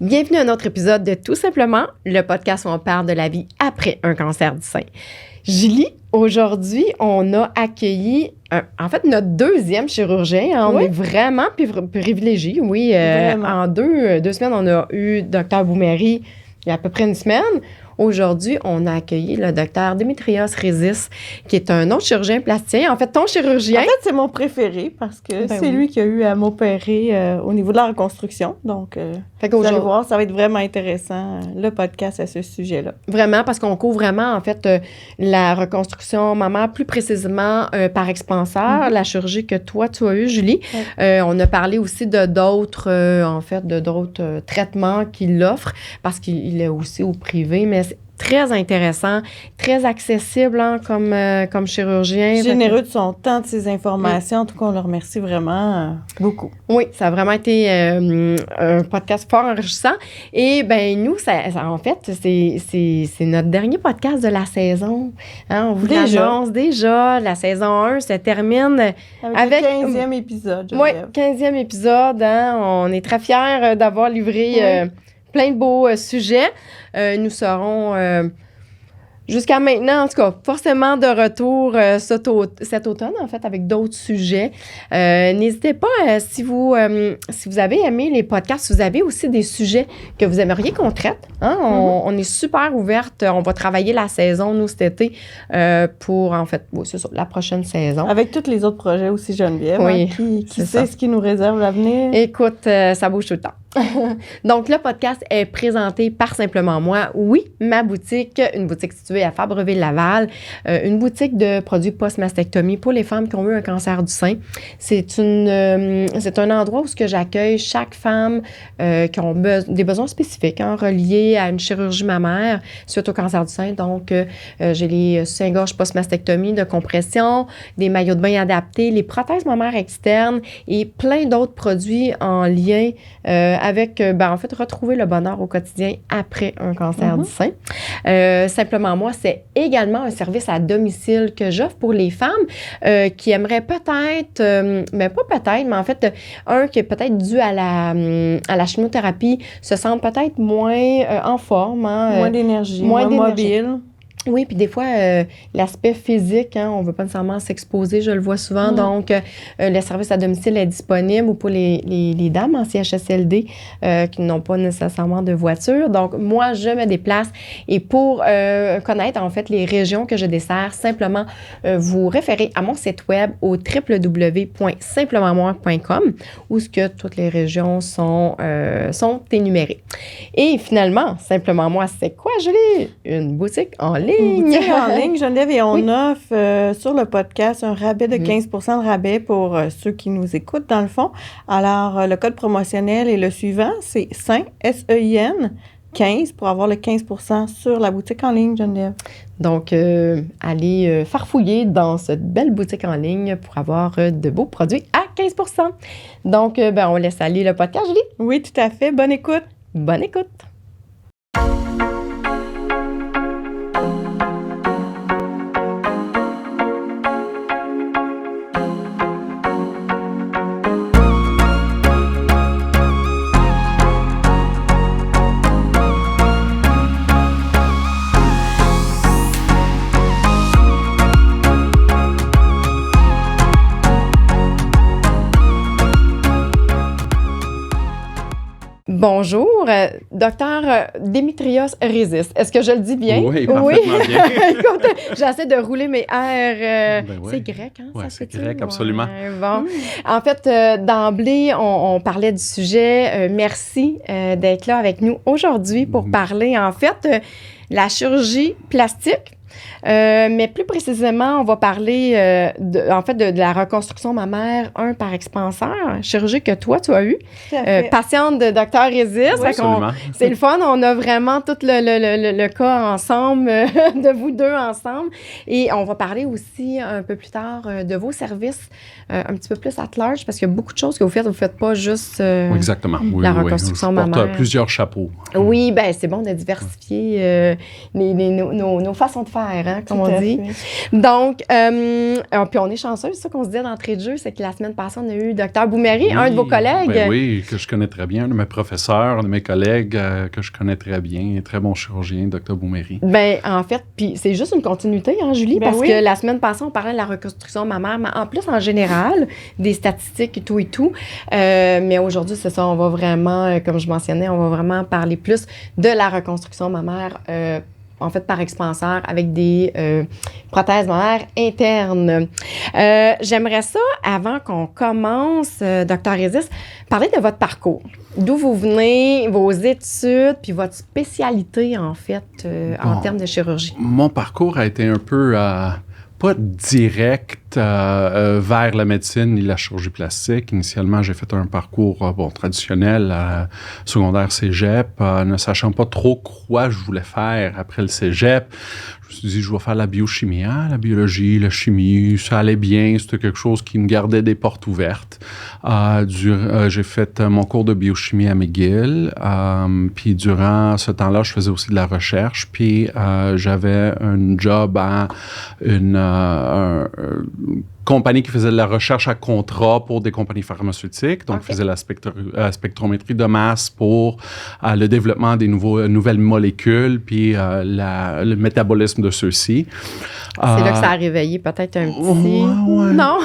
Bienvenue à un autre épisode de Tout simplement, le podcast où on parle de la vie après un cancer du sein. Julie, aujourd'hui, on a accueilli notre deuxième chirurgien. Hein, oui. On est vraiment privilégiés. Oui, en deux semaines, on a eu Dr Boumeri il y a à peu près une semaine. Aujourd'hui, on a accueilli le docteur Démétrios Rézis, qui est un autre chirurgien plasticien. En fait, ton chirurgien... En fait, c'est mon préféré parce que c'est lui qui a eu à m'opérer au niveau de la reconstruction. Donc, vous allez voir, ça va être vraiment intéressant, le podcast à ce sujet-là. Vraiment, parce qu'on couvre vraiment, en fait, la reconstruction mammaire, plus précisément par expanseur, la chirurgie que toi, tu as eue, Julie. On a parlé aussi de d'autres, traitements qu'il offre, parce qu'il est aussi au privé, mais c'est très intéressant, très accessible comme chirurgien. Généreux de son temps, de ses informations. En tout cas, on le remercie vraiment beaucoup. Oui, ça a vraiment été un podcast fort enrichissant. Et bien, nous, en fait, c'est notre dernier podcast de la saison. Hein, on vous l'annonce déjà. La saison 1 se termine avec le 15e épisode. Oui, 15e épisode. Hein, on est très fiers d'avoir livré... plein de beaux sujets. Nous serons, jusqu'à maintenant, en tout cas, forcément de retour cet automne, en fait, avec d'autres sujets. N'hésitez pas, si vous avez aimé les podcasts, si vous avez aussi des sujets que vous aimeriez qu'on traite. Hein? On est super ouverte. On va travailler la saison, nous, cet été, pour, en fait, c'est ça, la prochaine saison. Avec tous les autres projets aussi, Geneviève. Oui, qui sait ce qui nous réserve l'avenir? Écoute, ça bouge tout le temps. Donc, le podcast est présenté par Simplement Moi. Oui, ma boutique, une boutique située à Fabreville-Laval, une boutique de produits post-mastectomie pour les femmes qui ont eu un cancer du sein. C'est un endroit où j'accueille chaque femme qui ont des besoins spécifiques reliés à une chirurgie mammaire suite au cancer du sein. Donc, j'ai les soutiens-gorge post-mastectomie de compression, des maillots de bain adaptés, les prothèses mammaires externes et plein d'autres produits en lien avec, retrouver le bonheur au quotidien après un cancer du sein. Simplement Moi, c'est également un service à domicile que j'offre pour les femmes qui aimeraient peut-être, mais pas peut-être, mais en fait, qui est peut-être dû à la chimiothérapie, se sentent peut-être moins en forme. Moins d'énergie, moins mobile. Oui, puis des fois, l'aspect physique, on ne veut pas nécessairement s'exposer, je le vois souvent. Donc, le service à domicile est disponible ou pour les dames en CHSLD qui n'ont pas nécessairement de voiture. Donc, moi, je me déplace et pour connaître, en fait, les régions que je desserre, simplement vous référez à mon site web au www.simplementmoi.com où toutes les régions sont énumérées. Et finalement, Simplement Moi, c'est quoi, Julie? Une boutique en ligne. Une boutique en ligne, Geneviève, et on offre sur le podcast un rabais de 15 % de rabais pour ceux qui nous écoutent, dans le fond. Alors, le code promotionnel est le suivant, c'est SEIN, S-E-I-N, 15 pour avoir le 15 % sur la boutique en ligne, Geneviève. Donc, allez farfouiller dans cette belle boutique en ligne pour avoir de beaux produits à 15 %. Donc, on laisse aller le podcast, Julie? Oui, tout à fait. Bonne écoute. Bonne écoute. Bonjour, docteur Démétrios Rézis. Est-ce que je le dis bien? Oui, parfaitement bien. Écoute, j'essaie de rouler mes R. C'est grec, hein? Oui, c'est grec, absolument. Bon. En fait, d'emblée, on parlait du sujet. Merci d'être là avec nous aujourd'hui pour parler, en fait, la chirurgie plastique. Mais plus précisément, on va parler de la reconstruction mammaire, par expanseur, chirurgie que toi, tu as eu, patiente de Dr Rézis. Oui, absolument. C'est le fun, on a vraiment tout le cas ensemble, de vous deux ensemble. Et on va parler aussi un peu plus tard de vos services, un petit peu plus at large, parce qu'il y a beaucoup de choses que vous faites pas juste exactement. La reconstruction mammaire. Je porte plusieurs chapeaux. Oui, bien, c'est bon de diversifier nos façons de faire. faire, hein, comme Tout on à dit. fait. Donc, puis on est chanceux, c'est ça qu'on se dit d'entrée de jeu, c'est que la semaine passée, on a eu Dr Boumery, un de vos collègues. Ben oui, que je connais très bien, un de mes professeurs, un de mes collègues que je connais très bien, un très bon chirurgien, Dr Boumery. Ben, en fait, puis c'est juste une continuité, hein, Julie, Ben parce oui. que la semaine passée, on parlait de la reconstruction mammaire, mais en plus, en général, des statistiques et tout. Mais aujourd'hui, c'est ça, on va vraiment, comme je mentionnais, on va vraiment parler plus de la reconstruction mammaire, en fait, par expanseur, avec des prothèses mammaires internes. J'aimerais ça, avant qu'on commence, Dr Isis, parler de votre parcours. D'où vous venez, vos études, puis votre spécialité, en fait, en Bon. termes de chirurgie. Mon parcours a été un peu pas direct vers la médecine ni la chirurgie plastique. Initialement, j'ai fait un parcours traditionnel, secondaire cégep, ne sachant pas trop quoi je voulais faire après le cégep. Je me suis dit, je vais faire la biochimie, la biologie, la chimie, ça allait bien, c'était quelque chose qui me gardait des portes ouvertes. J'ai fait mon cours de biochimie à McGill, puis durant ce temps-là, je faisais aussi de la recherche, puis j'avais un job à une compagnie qui faisait de la recherche à contrat pour des compagnies pharmaceutiques. Donc, faisait la spectrométrie de masse pour le développement des nouvelles molécules, puis le métabolisme de ceux-ci. C'est là que ça a réveillé peut-être un petit... Ouais. Non?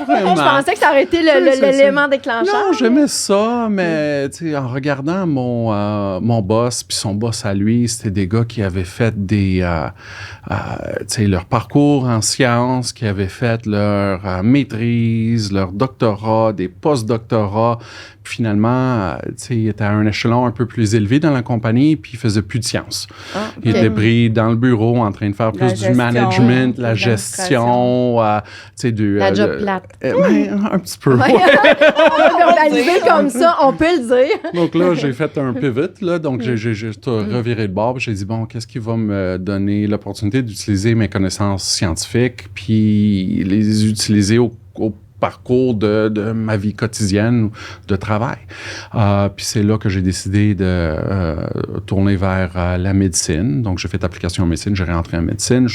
Vraiment. Je pensais que ça aurait été l'élément déclencheur. Non, j'aimais ça, mais en regardant mon boss puis son boss à lui, c'était des gars qui avaient fait leur parcours en sciences, qui avaient fait leur maîtrise, leur doctorat, des post-doctorats. Puis finalement, il était à un échelon un peu plus élevé dans la compagnie, puis il faisait plus de sciences. Il était pris dans le bureau en train de faire plus du management, la gestion, la job plate. Un petit peu. Ouais. Organisé comme ça, on peut le dire. Donc là, j'ai fait un pivot, là, donc j'ai juste reviré de bord, puis j'ai dit, bon, qu'est-ce qui va me donner l'opportunité d'utiliser mes connaissances scientifiques, puis les utiliser au parcours de ma vie quotidienne de travail. Puis c'est là que j'ai décidé de tourner vers la médecine. Donc, j'ai fait application en médecine, j'ai rentré en médecine.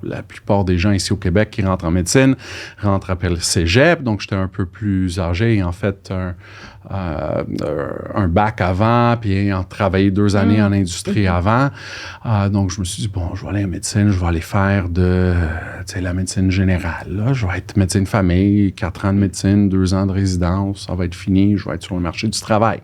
La plupart des gens ici au Québec qui rentrent en médecine rentrent après le cégep. Donc, j'étais un peu plus âgé, en fait, un bac avant, puis ayant travaillé 2 années en industrie avant. Donc, je me suis dit, bon, je vais aller en médecine, je vais aller faire la médecine générale. Là. Je vais être médecine famille, 4 ans de médecine, 2 ans de résidence, ça va être fini, je vais être sur le marché du travail.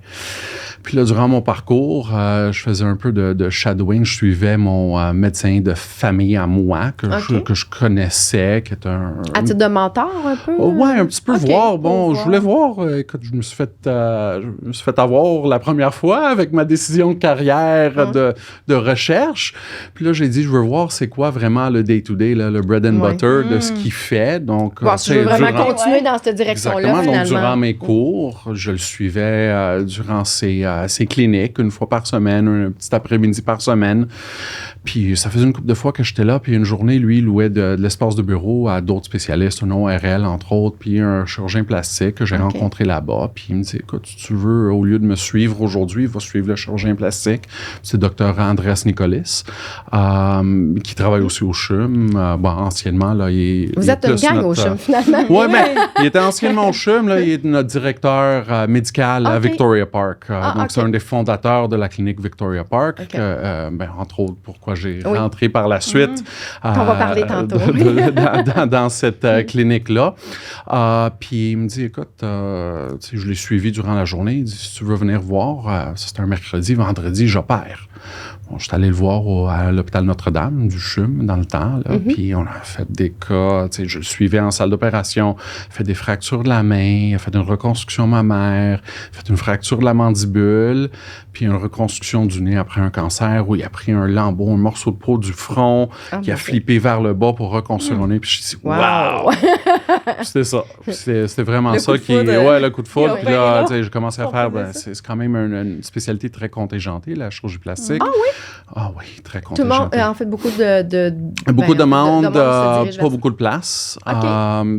Puis là, durant mon parcours, je faisais un peu de shadowing. Je suivais mon médecin de famille à moi, que je connaissais, qui est un... À titre de mentor, un peu? Ouais, un petit peu voir. Bon, je voulais voir. Écoute, je me suis fait avoir la première fois avec ma décision de carrière de recherche. Puis là, j'ai dit, je veux voir c'est quoi vraiment le day-to-day, là, le bread and butter de ce qu'il fait. Donc, je veux vraiment continuer dans cette direction-là, exactement. finalement. Donc, durant mes cours, je le suivais durant ses cliniques, une fois par semaine, un petit après-midi par semaine. Puis ça faisait une couple de fois que j'étais là, puis une journée, lui, il louait de l'espace de bureau à d'autres spécialistes, un ORL, entre autres, puis un chirurgien plastique que j'ai rencontré là-bas. Puis il me dit, écoute, si tu veux, au lieu de me suivre aujourd'hui, va suivre le chirurgien plastique. C'est le Dr Andrés Nicolis, qui travaille aussi au CHUM. Anciennement, là, Vous êtes une gang au CHUM, finalement. Oui, mais il était anciennement au CHUM, là, il est notre directeur médical à Victoria Park. Donc, c'est un des fondateurs de la clinique Victoria Park, entre autres, pourquoi j'ai rentré par la suite. On va parler tantôt. dans cette clinique-là. Puis il me dit, écoute, je l'ai suivi durant la journée. Il dit, si tu veux venir voir, c'était un mercredi, vendredi, j'opère. Bon, je suis allé le voir à l'hôpital Notre-Dame du CHUM dans le temps. Là, puis on a fait des cas, je le suivais en salle d'opération, fait des fractures de la main, fait une reconstruction mammaire, fait une fracture de la mandibule, puis une reconstruction du nez après un cancer où il a pris un lambeau, un morceau de peau du front qui a flippé vers le bas pour reconstruire le nez. Puis je me suis dit, wow! C'était ça. C'était vraiment ça qui... Ouais, le coup de foudre. Puis là, là, tu sais, j'ai commencé à faire, c'est quand même une spécialité très contingentée, la chirurgie plastique. Ah oui? Ah oui, très Tout le monde, contingentée. en fait, beaucoup de Beaucoup de demandes, se dirige pas vers beaucoup de place. OK.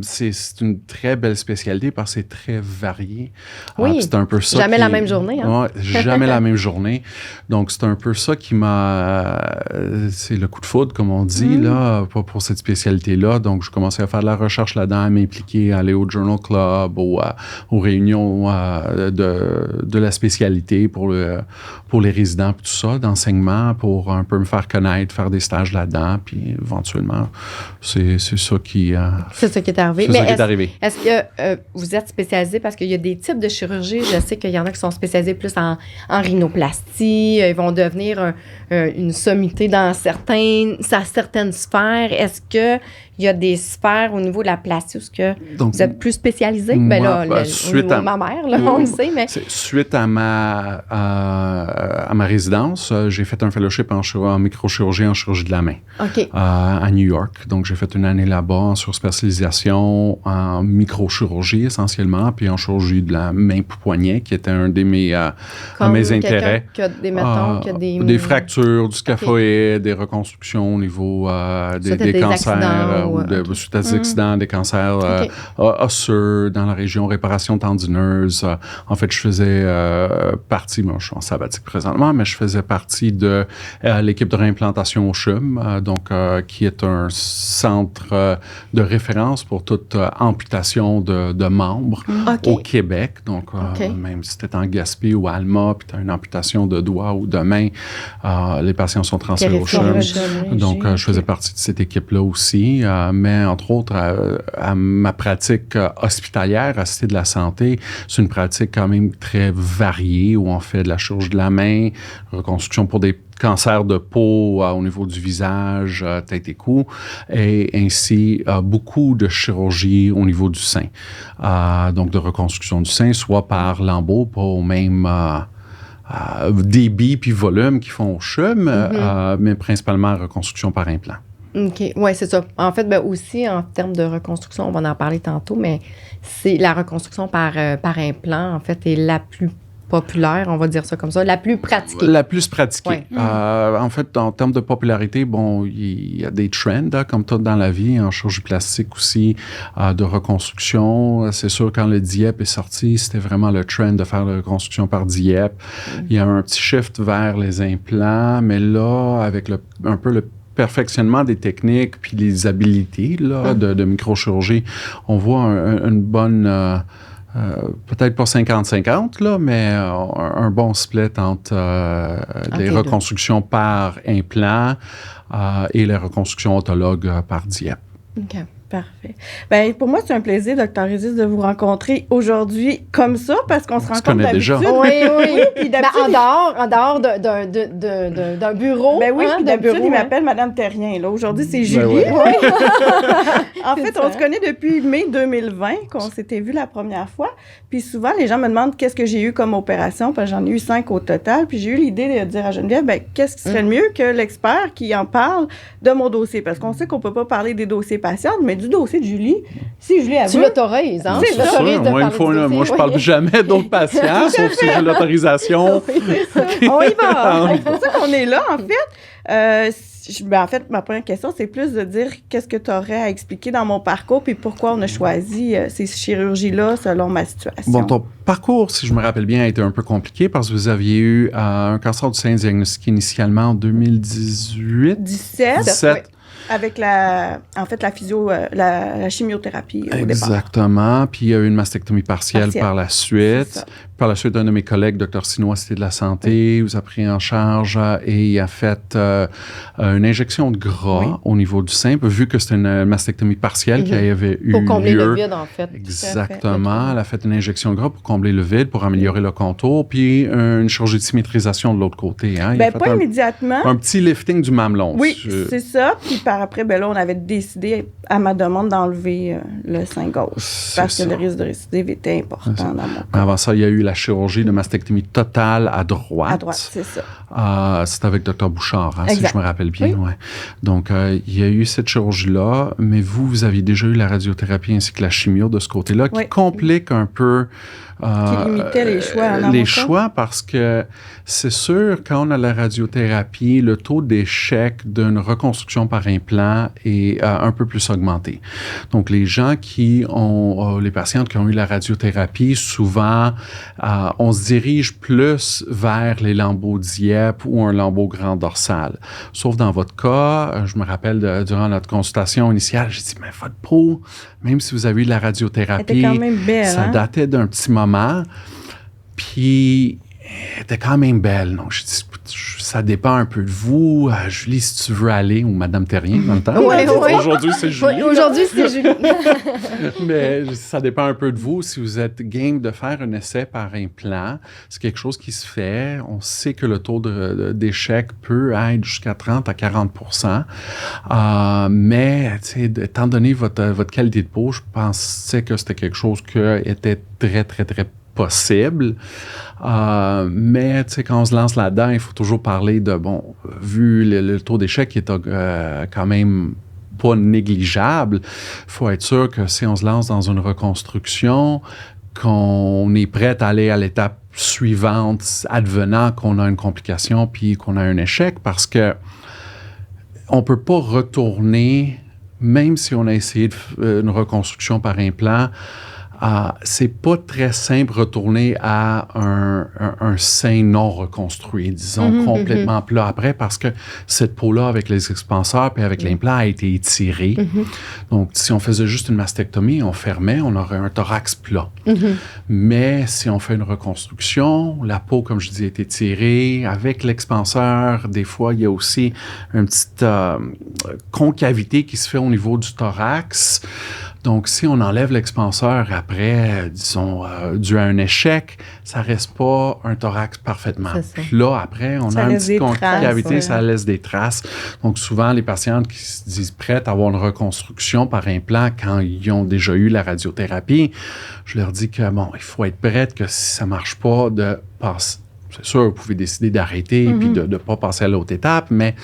C'est une très belle spécialité parce que c'est très varié. Oui. Puis c'est un peu ça Jamais la même journée, hein? Ouais, jamais la même journée. Donc, c'est un peu ça qui m'a... c'est le coup de foudre, comme on dit, là, pour cette spécialité-là. Donc, je commençais à faire de la recherche là-dedans, à m'impliquer, à aller au Journal Club, aux réunions de la spécialité pour les résidents, puis tout ça, d'enseignement, pour un peu me faire connaître, faire des stages là-dedans, puis éventuellement, c'est ça qui... c'est ça qui est arrivé. C'est ça qui est arrivé. Est-ce que vous êtes spécialisé? Parce qu'il y a des types de chirurgie. Je sais qu'il y en a qui sont spécialisés plus en rhinoplastie. Ils vont devenir une sommité dans certaines sphères. Est-ce qu'il y a des sphères au niveau de la plastie où Donc, vous êtes plus spécialisé? Moi, Ben là, au niveau de ma mère, là, on le sait, mais... Suite à ma résidence, j'ai fait un fellowship en microchirurgie en chirurgie de la main à New York. Donc, j'ai fait une année là-bas en surspécialisation en microchirurgie essentiellement, puis en chirurgie de la main poignet, qui était un de mes intérêts. Qui a Des fractures, du scaphoïde, des reconstructions au niveau des cancers, suite à des accidents, des cancers osseux dans la région, réparation tendineuse. En fait, je faisais partie, moi je suis en sabbatique présentement, mais je faisais partie de l'équipe de réimplantation au CHUM, qui est un centre de référence pour toute amputation de membres au Québec. Donc, même si c'était en Gaspé ou à Alma, puis tu as une amputation de doigt ou de main, les patients sont transférés au CHUM. Donc, je faisais partie de cette équipe-là aussi. Mais entre autres, à ma pratique hospitalière à Cité de la Santé, c'est une pratique quand même très variée où on fait de la chirurgie de la main, reconstruction pour des cancers de peau au niveau du visage, tête et cou, et ainsi beaucoup de chirurgie au niveau du sein. Donc, de reconstruction du sein, soit par lambeau, pas au même... débit puis volume qu'ils font au CHUM, mais principalement reconstruction par implant. OK. Oui, c'est ça. En fait, aussi, en termes de reconstruction, on va en parler tantôt, mais c'est la reconstruction par implant, en fait, est la plus populaire, on va dire ça comme ça, la plus pratiquée. La plus pratiquée. Ouais. En fait, en termes de popularité, il y a des trends, comme tout dans la vie, en chirurgie plastique aussi, de reconstruction. C'est sûr, quand le DIEP est sorti, c'était vraiment le trend de faire la reconstruction par DIEP. Il y a un petit shift vers les implants, mais là, avec un peu le perfectionnement des techniques puis les habilités là, de microchirurgie, on voit une bonne... peut-être pas 50-50, là, mais un bon split entre les reconstructions par implant et les reconstructions autologues par DIEP. OK. Parfait. Bien, pour moi, c'est un plaisir, Dr. Régis, de vous rencontrer aujourd'hui comme ça, parce qu'on se rencontre d'habitude. Déjà. Oui. Puis en dehors d'un bureau. Ben oui, puis d'habitude, il m'appelle Madame Terrien. Là, aujourd'hui, c'est Julie. Oui. En fait, on se connaît depuis mai 2020, qu'on s'était vu la première fois. Puis souvent, les gens me demandent qu'est-ce que j'ai eu comme opération, parce que j'en ai eu 5 au total. Puis j'ai eu l'idée de dire à Geneviève, bien, qu'est-ce qui serait le mieux que l'expert qui en parle de mon dossier? Parce qu'on sait qu'on ne peut pas parler des dossiers patients, mais du dossier de Julie, si Julie a vu... Tu l'autorises, hein? C'est sûr. Moi, je ne parle jamais d'autres patients, sauf si j'ai l'autorisation. On y va. C'est pour ça qu'on est là, en fait. En fait, ma première question, c'est plus de dire qu'est-ce que tu aurais à expliquer dans mon parcours puis pourquoi on a choisi ces chirurgies-là selon ma situation. Bon, ton parcours, si je me rappelle bien, a été un peu compliqué parce que vous aviez eu un cancer du sein diagnostiqué initialement en 2018. 17. Oui. Avec la chimiothérapie au départ. Exactement. Puis il y a eu une mastectomie partielle. Par la suite. Par la suite, un de mes collègues, Dr. Sinois, Cité de la Santé, vous a pris en charge et a fait une injection de gras au niveau du sein, vu que c'était une mastectomie partielle qui avait eu lieu. Pour combler le vide, en fait. Exactement. Elle a fait une injection de gras pour combler le vide, pour améliorer le contour, puis une chirurgie de symétrisation de l'autre côté. Hein. Bien, pas immédiatement. Un petit lifting du mamelon. Oui, c'est ça. Puis par après, là, on avait décidé, à ma demande, d'enlever le sein gauche. Parce que le risque de récidive était important dans mon cas. Avant ça, il y a eu la chirurgie de mastectomie totale à droite. À droite, c'est ça. C'est avec Dr Bouchard, si Exact. je me rappelle bien. Oui. Ouais. Donc, il y a eu cette chirurgie-là, mais vous aviez déjà eu la radiothérapie ainsi que la chimio de ce côté-là, qui Oui. complique un peu Qui limitait les choix en les avocat. choix, parce que c'est sûr, quand on a la radiothérapie, le taux d'échec d'une reconstruction par implant est un peu plus augmenté. Donc, les gens qui ont, les patientes qui ont eu la radiothérapie, souvent, on se dirige plus vers les lambeaux dieppe ou un lambeau grand dorsal. Sauf dans votre cas, je me rappelle durant notre consultation initiale, j'ai dit, mais votre peau, même si vous avez eu la radiothérapie, Elle était quand même belle, ça hein? datait d'un petit moment, puis elle était quand même belle. Donc, je dis, écoute, ça dépend un peu de vous. Julie, si tu veux aller, ou Madame Terrien, dans le temps. Ouais, ouais. Aujourd'hui, c'est Julie. Oui, aujourd'hui, c'est Julie. Mais ça dépend un peu de vous. Si vous êtes game de faire un essai par implant, c'est quelque chose qui se fait. On sait que le taux d'échec peut être jusqu'à 30 à 40 mais, étant donné votre qualité de peau, je pensais que c'était quelque chose qui était très, très, très possible. Mais, quand on se lance là-dedans, il faut toujours parler de, vu le taux d'échec qui est quand même pas négligeable, il faut être sûr que si on se lance dans une reconstruction, qu'on est prêt à aller à l'étape suivante, advenant qu'on a une complication puis qu'on a un échec, parce que on peut pas retourner, même si on a essayé une reconstruction par implant, c'est pas très simple retourner à un sein non reconstruit, disons, complètement plat après, parce que cette peau-là, avec les expanseurs puis avec l'implant, a été étirée. Donc, si on faisait juste une mastectomie, on fermait, on aurait un thorax plat. Mais si on fait une reconstruction, la peau, comme je dis, est étirée. Avec l'expanseur, des fois, il y a aussi une petite concavité qui se fait au niveau du thorax. Donc, si on enlève l'expanseur après, disons, dû à un échec, ça reste pas un thorax parfaitement plat. Après, on a une petite concavité, ça laisse des traces. Donc, souvent, les patientes qui se disent prêtes à avoir une reconstruction par implant quand ils ont déjà eu la radiothérapie, je leur dis que, il faut être prête que si ça marche pas, de passer. C'est sûr, vous pouvez décider d'arrêter puis de ne pas passer à l'autre étape, mais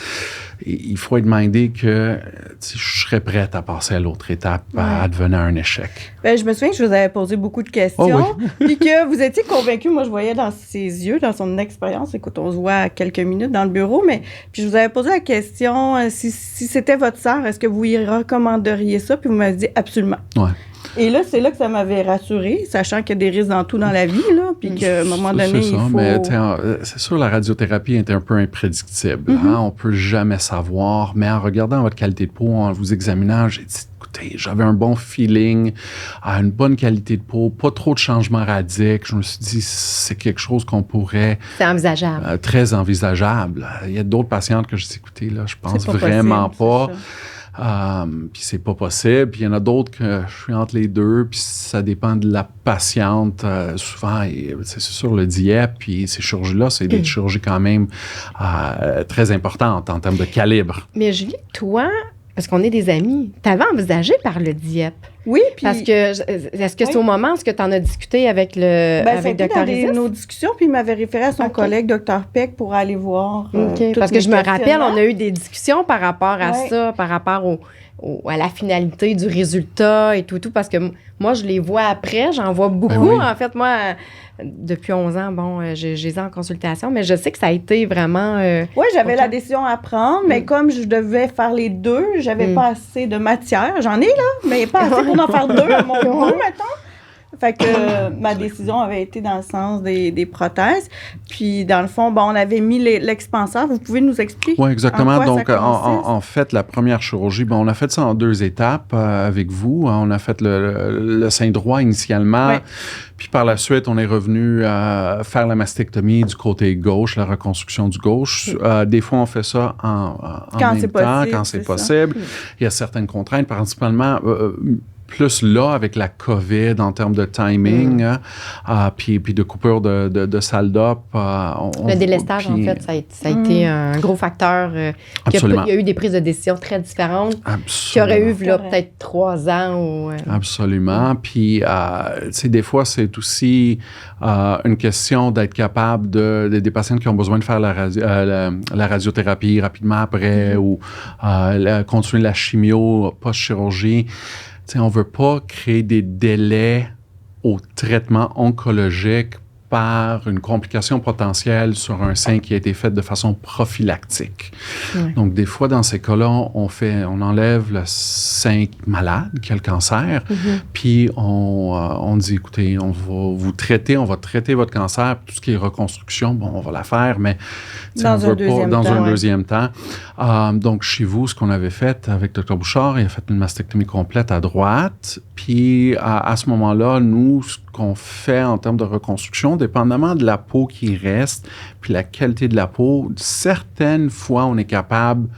il faut être mindé que je serais prête à passer à l'autre étape, advenant un échec. Je me souviens que je vous avais posé beaucoup de questions, puis que vous étiez convaincu. Moi, je voyais dans ses yeux, dans son expérience. Écoute, on se voit à quelques minutes dans le bureau, mais puis je vous avais posé la question, si c'était votre sœur, est-ce que vous y recommanderiez ça? Puis vous m'avez dit absolument. Ouais. Et là, c'est là que ça m'avait rassurée, sachant qu'il y a des risques dans tout dans la vie, là, puis qu'à un moment donné, c'est ça, il faut... mais c'est sûr, la radiothérapie est un peu imprédictible. On peut jamais savoir, mais en regardant votre qualité de peau, en vous examinant, j'ai dit, écoutez, j'avais un bon feeling, une bonne qualité de peau, pas trop de changements radicaux. Je me suis dit, c'est quelque chose qu'on pourrait... C'est envisageable. Très envisageable. Il y a d'autres patientes que je dis, écoutez, là, je pense pas vraiment possible, pas. Puis c'est pas possible. Puis il y en a d'autres que je suis entre les deux, puis ça dépend de la patiente. Souvent, c'est sur le dieppe, puis ces chirurgies-là, c'est des chirurgies quand même très importantes en termes de calibre. Mais Julie, toi, parce qu'on est des amis, t'avais envisagé par le DIEP. Oui, puis... Parce que, est-ce que c'est au moment où tu en as discuté avec avec Dr. Isis? Nos discussions, puis il m'avait référé à son collègue, Dr. Peck, pour aller voir. Parce que je me rappelle, on a eu des discussions par rapport à ça, par rapport à la finalité du résultat et tout, parce que moi, je les vois après, j'en vois beaucoup. En fait, moi, depuis 11 ans, je les ai en consultation, mais je sais que ça a été vraiment... Oui, j'avais la décision à prendre, mais comme je devais faire les deux, j'avais pas assez de matière. J'en ai, là, mais pas assez pour en faire deux à mon goût, mettons. Fait que ma décision avait été dans le sens des prothèses. Puis, dans le fond, on avait mis l'expanseur. Vous pouvez nous expliquer? Oui, exactement. Donc, en fait, la première chirurgie, on a fait ça en 2 étapes avec vous. On a fait le sein droit initialement. Ouais. Puis par la suite, on est revenu faire la mastectomie du côté gauche, la reconstruction du gauche. Des fois, on fait ça en même temps, quand c'est possible. Il y a certaines contraintes, principalement... plus là avec la COVID en termes de timing, puis de coupure de salle d'op. Le délestage, en fait, ça a été un gros facteur. Absolument. Il y a eu des prises de décision très différentes qui auraient eu là, peut-être 3 ans. Ou, Absolument. Puis, tu sais, des fois, c'est aussi une question d'être capable des patients qui ont besoin de faire la radiothérapie rapidement après ou continuer la chimio post-chirurgie. T'sais, on ne veut pas créer des délais au traitement oncologique par une complication potentielle sur un sein qui a été fait de façon prophylactique. Ouais. Donc, des fois, dans ces cas-là, on enlève le sein malade qui a le cancer, puis on dit, écoutez, on va traiter votre cancer, tout ce qui est reconstruction, bon, on va la faire, mais dans un deuxième temps. Donc, chez vous, ce qu'on avait fait avec Dr. Bouchard, il a fait une mastectomie complète à droite, puis à ce moment-là, nous, ce qu'on fait en termes de reconstruction, dépendamment de la peau qui reste, puis la qualité de la peau, certaines fois, on est capable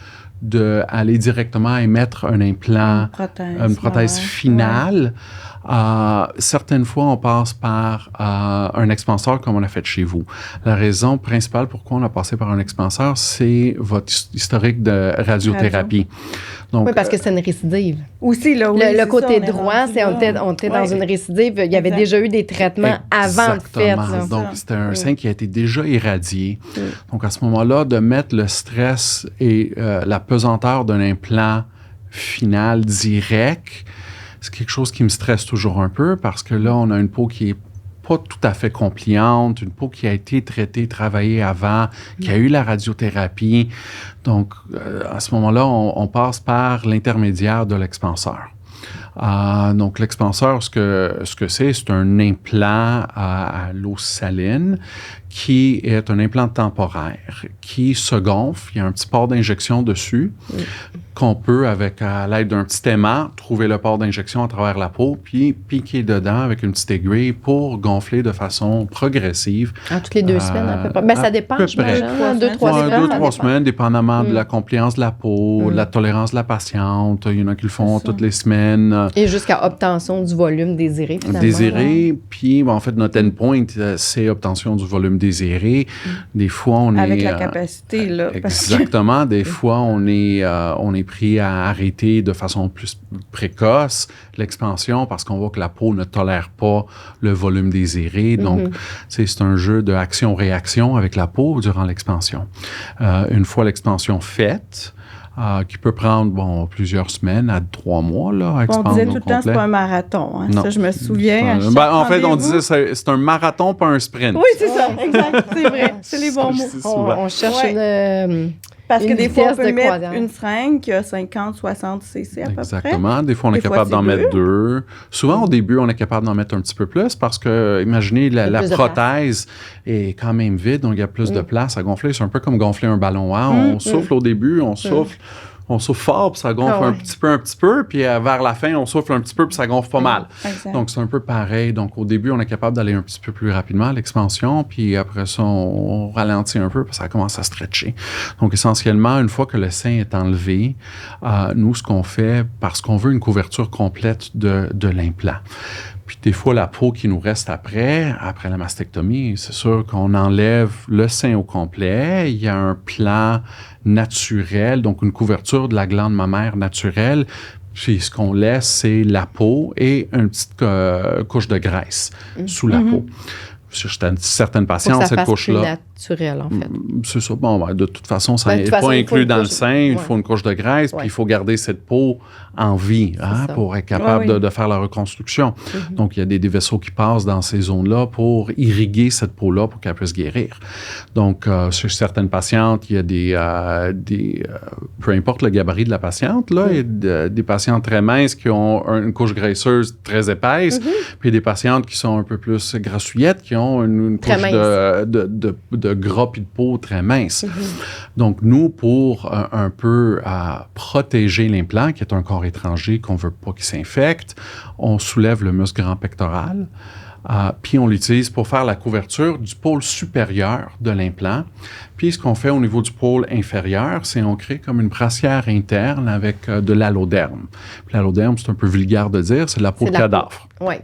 d'aller directement émettre un implant, une prothèse finale. Certaines fois, on passe par un expanseur comme on a fait chez vous. La raison principale pourquoi on a passé par un expanseur, c'est votre historique de radiothérapie. Donc, oui, parce que c'est une récidive. Aussi, là, oui, le côté droit, on était dans une récidive. Il y avait déjà eu des traitements avant le fait. Là. Donc, c'était un sein qui a été déjà irradié. Donc, à ce moment-là, de mettre le stress et la pesanteur d'un implant final direct, c'est quelque chose qui me stresse toujours un peu parce que là, on a une peau qui est pas tout à fait compliante, une peau qui a été traitée, travaillée avant, qui a eu la radiothérapie. Donc, à ce moment-là, on passe par l'intermédiaire de l'expanseur. Donc, l'expanseur, ce que c'est un implant à l'eau saline qui est un implant temporaire qui se gonfle. Il y a un petit port d'injection dessus qu'on peut, avec à l'aide d'un petit aimant, trouver le port d'injection à travers la peau puis piquer dedans avec une petite aiguille pour gonfler de façon progressive. Toutes les 2 semaines, à peu près. Ben, ça dépend, j'imagine. 2-3 semaines, dépendamment de la compliance de la peau, de la tolérance de la patiente. Il y en a qui le font toutes les semaines. Et jusqu'à obtention du volume désiré, finalement. Désiré, puis en fait, notre endpoint, c'est obtention du volume désiré. Des fois, on est... Avec la capacité, là. Exactement. Des fois, on est pris à arrêter de façon plus précoce l'expansion parce qu'on voit que la peau ne tolère pas le volume désiré. Donc, c'est un jeu de action-réaction avec la peau durant l'expansion. Une fois l'expansion faite, qui peut prendre, plusieurs semaines à 3 mois, là, à expandre. On disait tout le temps, c'est pas un marathon. Hein? Ça, je me souviens. En fait, on disait c'est un marathon, pas un sprint. Oui, c'est ça. Exact. C'est vrai. C'est les bons mots. On cherche une... Parce que des fois, on peut mettre une seringue qui a 50-60 cc à peu près. Exactement. Des fois, on est capable d'en mettre 2. Souvent, au début, on est capable d'en mettre un petit peu plus parce que, imaginez, la prothèse est quand même vide, donc il y a plus de place à gonfler. C'est un peu comme gonfler un ballon. On souffle au début, on souffle fort, puis ça gonfle un petit peu, puis vers la fin, on souffle un petit peu, puis ça gonfle pas mal. Exact. Donc, c'est un peu pareil. Donc, au début, on est capable d'aller un petit peu plus rapidement à l'expansion, puis après ça, on ralentit un peu, puis ça commence à stretcher. Donc, essentiellement, une fois que le sein est enlevé, nous, ce qu'on fait, parce qu'on veut une couverture complète de l'implant. Puis des fois, la peau qui nous reste après la mastectomie, c'est sûr qu'on enlève le sein au complet. Il y a un plan naturel, donc une couverture de la glande mammaire naturelle. Puis ce qu'on laisse, c'est la peau et une petite couche de graisse sous la peau. Chez certaines patientes, cette couche-là... naturel, en fait. C'est ça. De toute façon, ça n'est pas inclus dans le sein. Il faut une couche de graisse, puis il faut garder cette peau en vie pour être capable de faire la reconstruction. Donc, il y a des vaisseaux qui passent dans ces zones-là pour irriguer cette peau-là pour qu'elle puisse guérir. Donc, chez certaines patientes, il y a peu importe le gabarit de la patiente, là, il y a des patientes très minces qui ont une couche graisseuse très épaisse, puis des patientes qui sont un peu plus grassouillettes, qui ont une couche de gras puis de peau très mince. Donc, nous, pour un peu protéger l'implant, qui est un corps étranger qu'on ne veut pas qu'il s'infecte, on soulève le muscle grand pectoral. Puis on l'utilise pour faire la couverture du pôle supérieur de l'implant. Puis ce qu'on fait au niveau du pôle inférieur, c'est on crée comme une brassière interne avec de l'alloderme. Puis l'alloderme, c'est un peu vulgaire de dire, c'est de la peau de cadavre. Oui.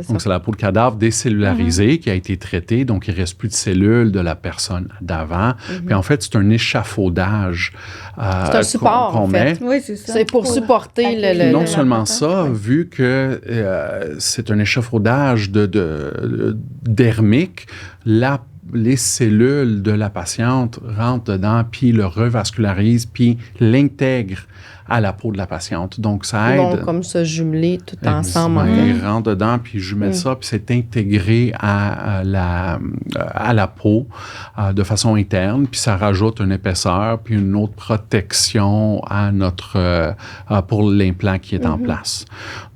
Donc, c'est la peau de cadavre décellularisée qui a été traitée. Donc, il ne reste plus de cellules de la personne d'avant. Puis, en fait, c'est un échafaudage c'est un support, qu'on met. Oui, c'est ça. C'est pour supporter le Non seulement ça, vu que c'est un échafaudage dermique, les cellules de la patiente rentrent dedans, puis le revascularisent, puis l'intègrent à la peau de la patiente. Donc, ça aide. Ils vont comme se jumeler tout ensemble. Ils rentrent dedans, puis jumellent ça, puis c'est intégré à la peau de façon interne, puis ça rajoute une épaisseur, puis une autre protection à pour l'implant qui est en place.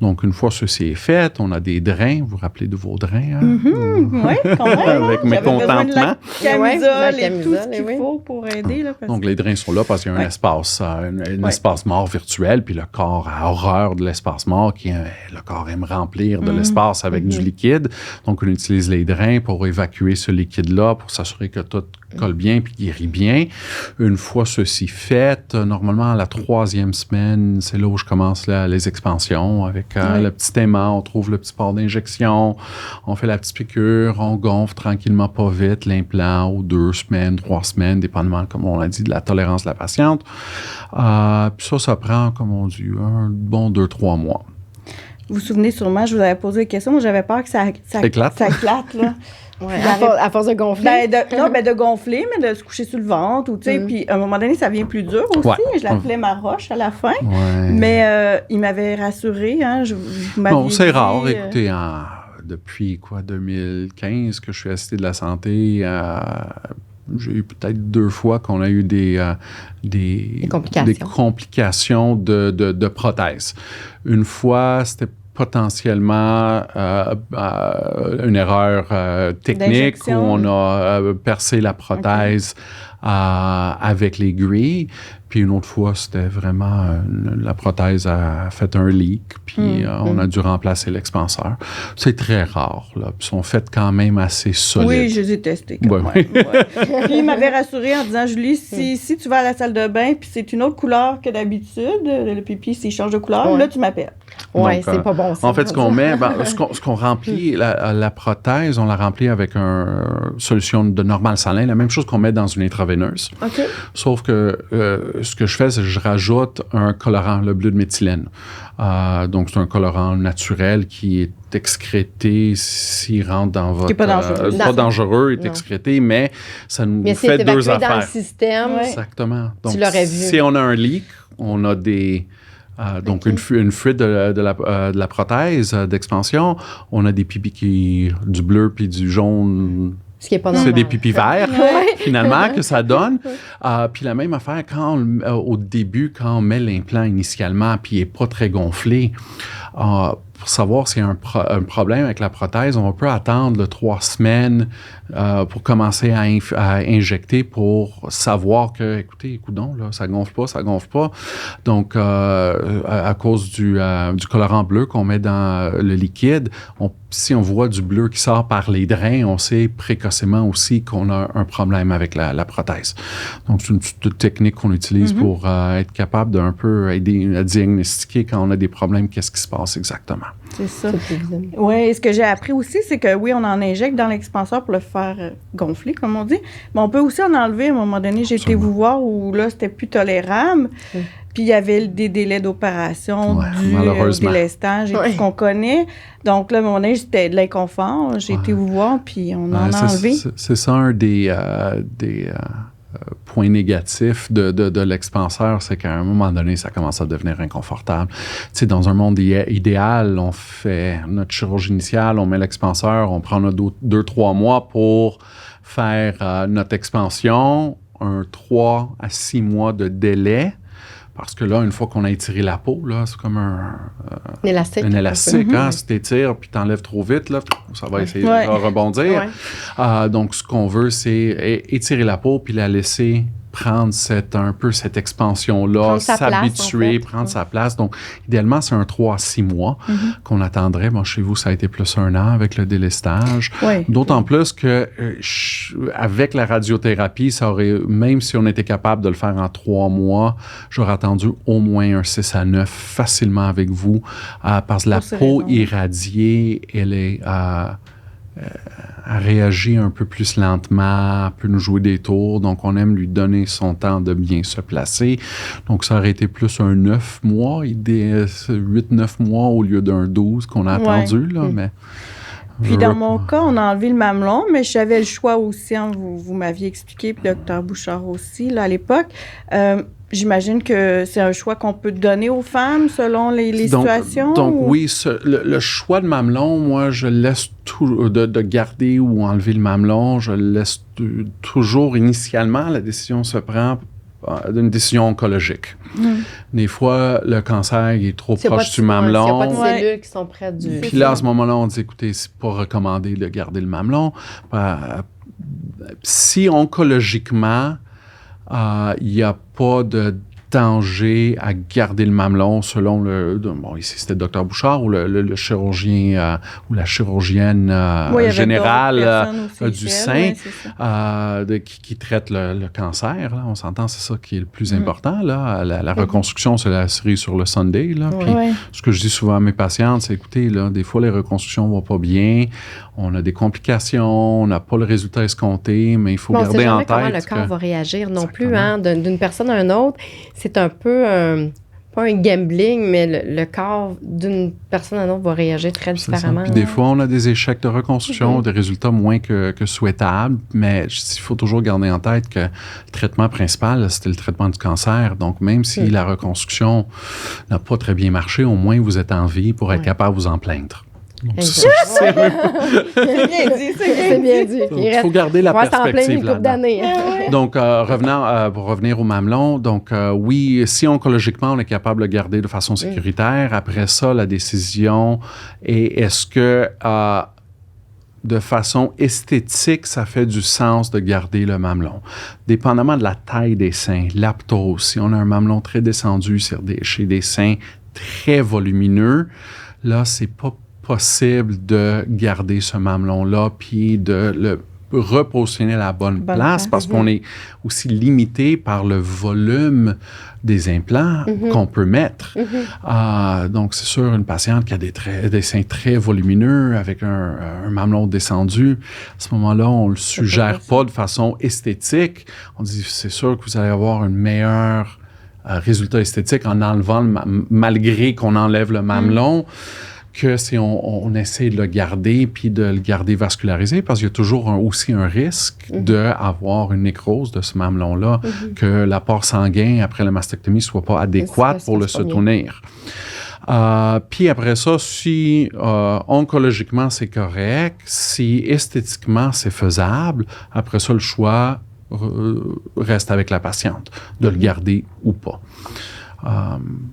Donc, une fois ceci est fait, on a des drains. Vous vous rappelez de vos drains? Hein? Oui, quand même. Avec mes contentements. Camisole et tout ce qu'il faut pour aider. Là, donc, les drains sont là parce qu'il y a un espace, un espace mort virtuel, puis le corps a horreur de l'espace mort, le corps aime remplir de l'espace avec du liquide. Donc, on utilise les drains pour évacuer ce liquide-là, pour s'assurer que tout colle bien puis guérit bien. Une fois ceci fait, normalement, à la 3e semaine, c'est là où je commence les expansions avec le petit aimant, on trouve le petit port d'injection, on fait la petite piqûre, on gonfle tranquillement, pas vite, l'implant aux 2 semaines, 3 semaines, dépendamment, comme on l'a dit, de la tolérance de la patiente. Puis ça prend, comme on dit, un bon 2-3 mois. Vous vous souvenez sûrement, je vous avais posé une question, moi j'avais peur que ça éclate. Ça éclate, là. Ouais, à force de gonfler. De gonfler, mais de se coucher sur le ventre. Puis à un moment donné, ça vient plus dur aussi. Ouais. Je l'appelais ma roche à la fin. Ouais. Mais il m'avait rassurée. Hein, c'est rare. Écoutez, depuis 2015 que je suis assisté de la santé, j'ai eu peut-être 2 fois qu'on a eu des complications de prothèses. Une fois, c'était potentiellement une erreur technique où on a percé la prothèse avec l'aiguille. Puis une autre fois, c'était vraiment la prothèse a fait un leak, puis on a dû remplacer l'expanseur. C'est très rare, là. Puis ils sont faits quand même assez solides. Oui, je les ai testés quand même. Puis il m'avait rassurée en disant, Julie, si tu vas à la salle de bain, puis c'est une autre couleur que d'habitude, le pipi, s'il change de couleur, là, tu m'appelles. Oui, c'est pas bon. En fait, ce qu'on met, ce qu'on remplit, la prothèse, on la remplit avec une solution de normal salin, la même chose qu'on met dans une intraveineuse. OK. Sauf que ce que je fais, c'est que je rajoute un colorant, le bleu de méthylène. Donc, c'est un colorant naturel qui est excrété s'il rentre dans votre... Qui n'est pas dangereux. Pas dangereux, il est excrété, mais ça nous fait 2 affaires. Dans le système. Exactement. Donc, tu l'aurais vu. Si on a un leak, on a des... donc, une fuite de la prothèse d'expansion, on a des pipis du bleu puis du jaune. Ce qui est pas normal. C'est des pipis verts, finalement, que ça donne. Puis la même affaire, au début, quand on met l'implant initialement, puis il n'est pas très gonflé, pour savoir s'il y a un problème avec la prothèse, on peut attendre 3 semaines pour commencer à injecter pour savoir que, écoutez, coudonc, là, ça gonfle pas. Donc, à cause du colorant bleu qu'on met dans le liquide, si on voit du bleu qui sort par les drains, on sait précocement aussi qu'on a un problème avec la prothèse. Donc, c'est une petite technique qu'on utilise pour être capable d'un peu aider à diagnostiquer quand on a des problèmes, qu'est-ce qui se passe exactement. C'est ça. Oui, ce que j'ai appris aussi, c'est que oui, on en injecte dans l'expanseur pour le faire gonfler, comme on dit, mais on peut aussi en enlever. À un moment donné, j'ai été vous voir où là, c'était plus tolérable. Puis il y avait des délais d'opération, du délestage et tout ce qu'on connaît. Donc là, à un moment donné, c'était de l'inconfort. J'ai été vous voir, puis on en a enlevé. C'est ça un des point négatif de l'expanseur, c'est qu'à un moment donné, ça commence à devenir inconfortable. Tu sais, dans un monde idéal, on fait notre chirurgie initiale, on met l'expanseur, on prend notre 2-3 mois pour faire notre expansion, un 3 à 6 mois de délai. Parce que là, une fois qu'on a étiré la peau, là, c'est comme un élastique. Un élastique, hein? Si tu étires puis tu enlèves trop vite, là, ça va essayer de rebondir. Donc, ce qu'on veut, c'est étirer la peau puis la laisser prendre un peu cette expansion-là, s'habituer, prendre sa place. Donc, idéalement, c'est un 3 à 6 mois qu'on attendrait. Bon, chez vous, ça a été plus 1 an avec le délestage. Oui. D'autant plus que avec la radiothérapie, ça aurait, même si on était capable de le faire en 3 mois, j'aurais attendu au moins un 6 à 9 facilement avec vous, parce que la peau irradiée, elle est... elle réagit un peu plus lentement, elle peut nous jouer des tours, donc on aime lui donner son temps de bien se placer. Donc ça aurait été plus un 9 mois, 8-9 mois au lieu d'un 12 qu'on a attendu, là, mais... Puis dans mon cas, on a enlevé le mamelon, mais j'avais le choix aussi, hein, vous m'aviez expliqué, puis Dr Bouchard aussi, là, à l'époque. J'imagine que c'est un choix qu'on peut donner aux femmes selon les situations? Donc oui, le choix de mamelon, moi, je laisse de garder ou enlever le mamelon, je le laisse toujours initialement. La décision se prend d'une décision oncologique. Des fois, le cancer il est trop proche du mamelon. Il n'y a pas de cellules qui sont près du... Puis là, à ce moment-là, on dit, écoutez, c'est pas recommandé de garder le mamelon. Si oncologiquement, il n'y a pas de danger à garder le mamelon selon ici c'était le Dr Bouchard ou le chirurgien ou la chirurgienne générale du sein qui traite le cancer. Là, on s'entend, c'est ça qui est le plus important. Là. La reconstruction, c'est la série sur le Sunday. Là. Puis, ce que je dis souvent à mes patientes, c'est écoutez, là, des fois les reconstructions ne vont pas bien, on a des complications, on n'a pas le résultat escompté, mais il faut garder en tête comment le corps va réagir non plus, hein, d'une personne à une autre. C'est un peu, pas un gambling, mais le corps d'une personne à une autre va réagir très différemment. Puis des fois, on a des échecs de reconstruction, des résultats moins que souhaitables, mais il faut toujours garder en tête que le traitement principal, c'était le traitement du cancer. Donc, même si la reconstruction n'a pas très bien marché, au moins vous êtes en vie pour être capable de vous en plaindre. C'est bien dit, c'est bien dit. Il faut garder la perspective là-dedans. Donc, pour revenir au mamelon, donc oui, si oncologiquement, on est capable de le garder de façon sécuritaire, après ça, la décision est est-ce que de façon esthétique, ça fait du sens de garder le mamelon. Dépendamment de la taille des seins, l'aptose, si on a un mamelon très descendu chez des seins très volumineux, là, c'est pas possible de garder ce mamelon-là puis de le repositionner à la bonne place parce qu'on est aussi limité par le volume des implants qu'on peut mettre. Donc, c'est sûr, une patiente qui a des seins très volumineux avec un mamelon descendu, à ce moment-là, on ne le suggère pas de façon esthétique. On dit, c'est sûr que vous allez avoir un meilleur résultat esthétique en enlevant, malgré qu'on enlève le mamelon, que si on essaie de le garder puis de le garder vascularisé, parce qu'il y a toujours aussi un risque d'avoir une nécrose de ce mamelon-là, que l'apport sanguin après la mastectomie ne soit pas adéquat pour le soutenir. Puis après ça, si oncologiquement c'est correct, si esthétiquement c'est faisable, après ça, le choix reste avec la patiente, de le garder ou pas.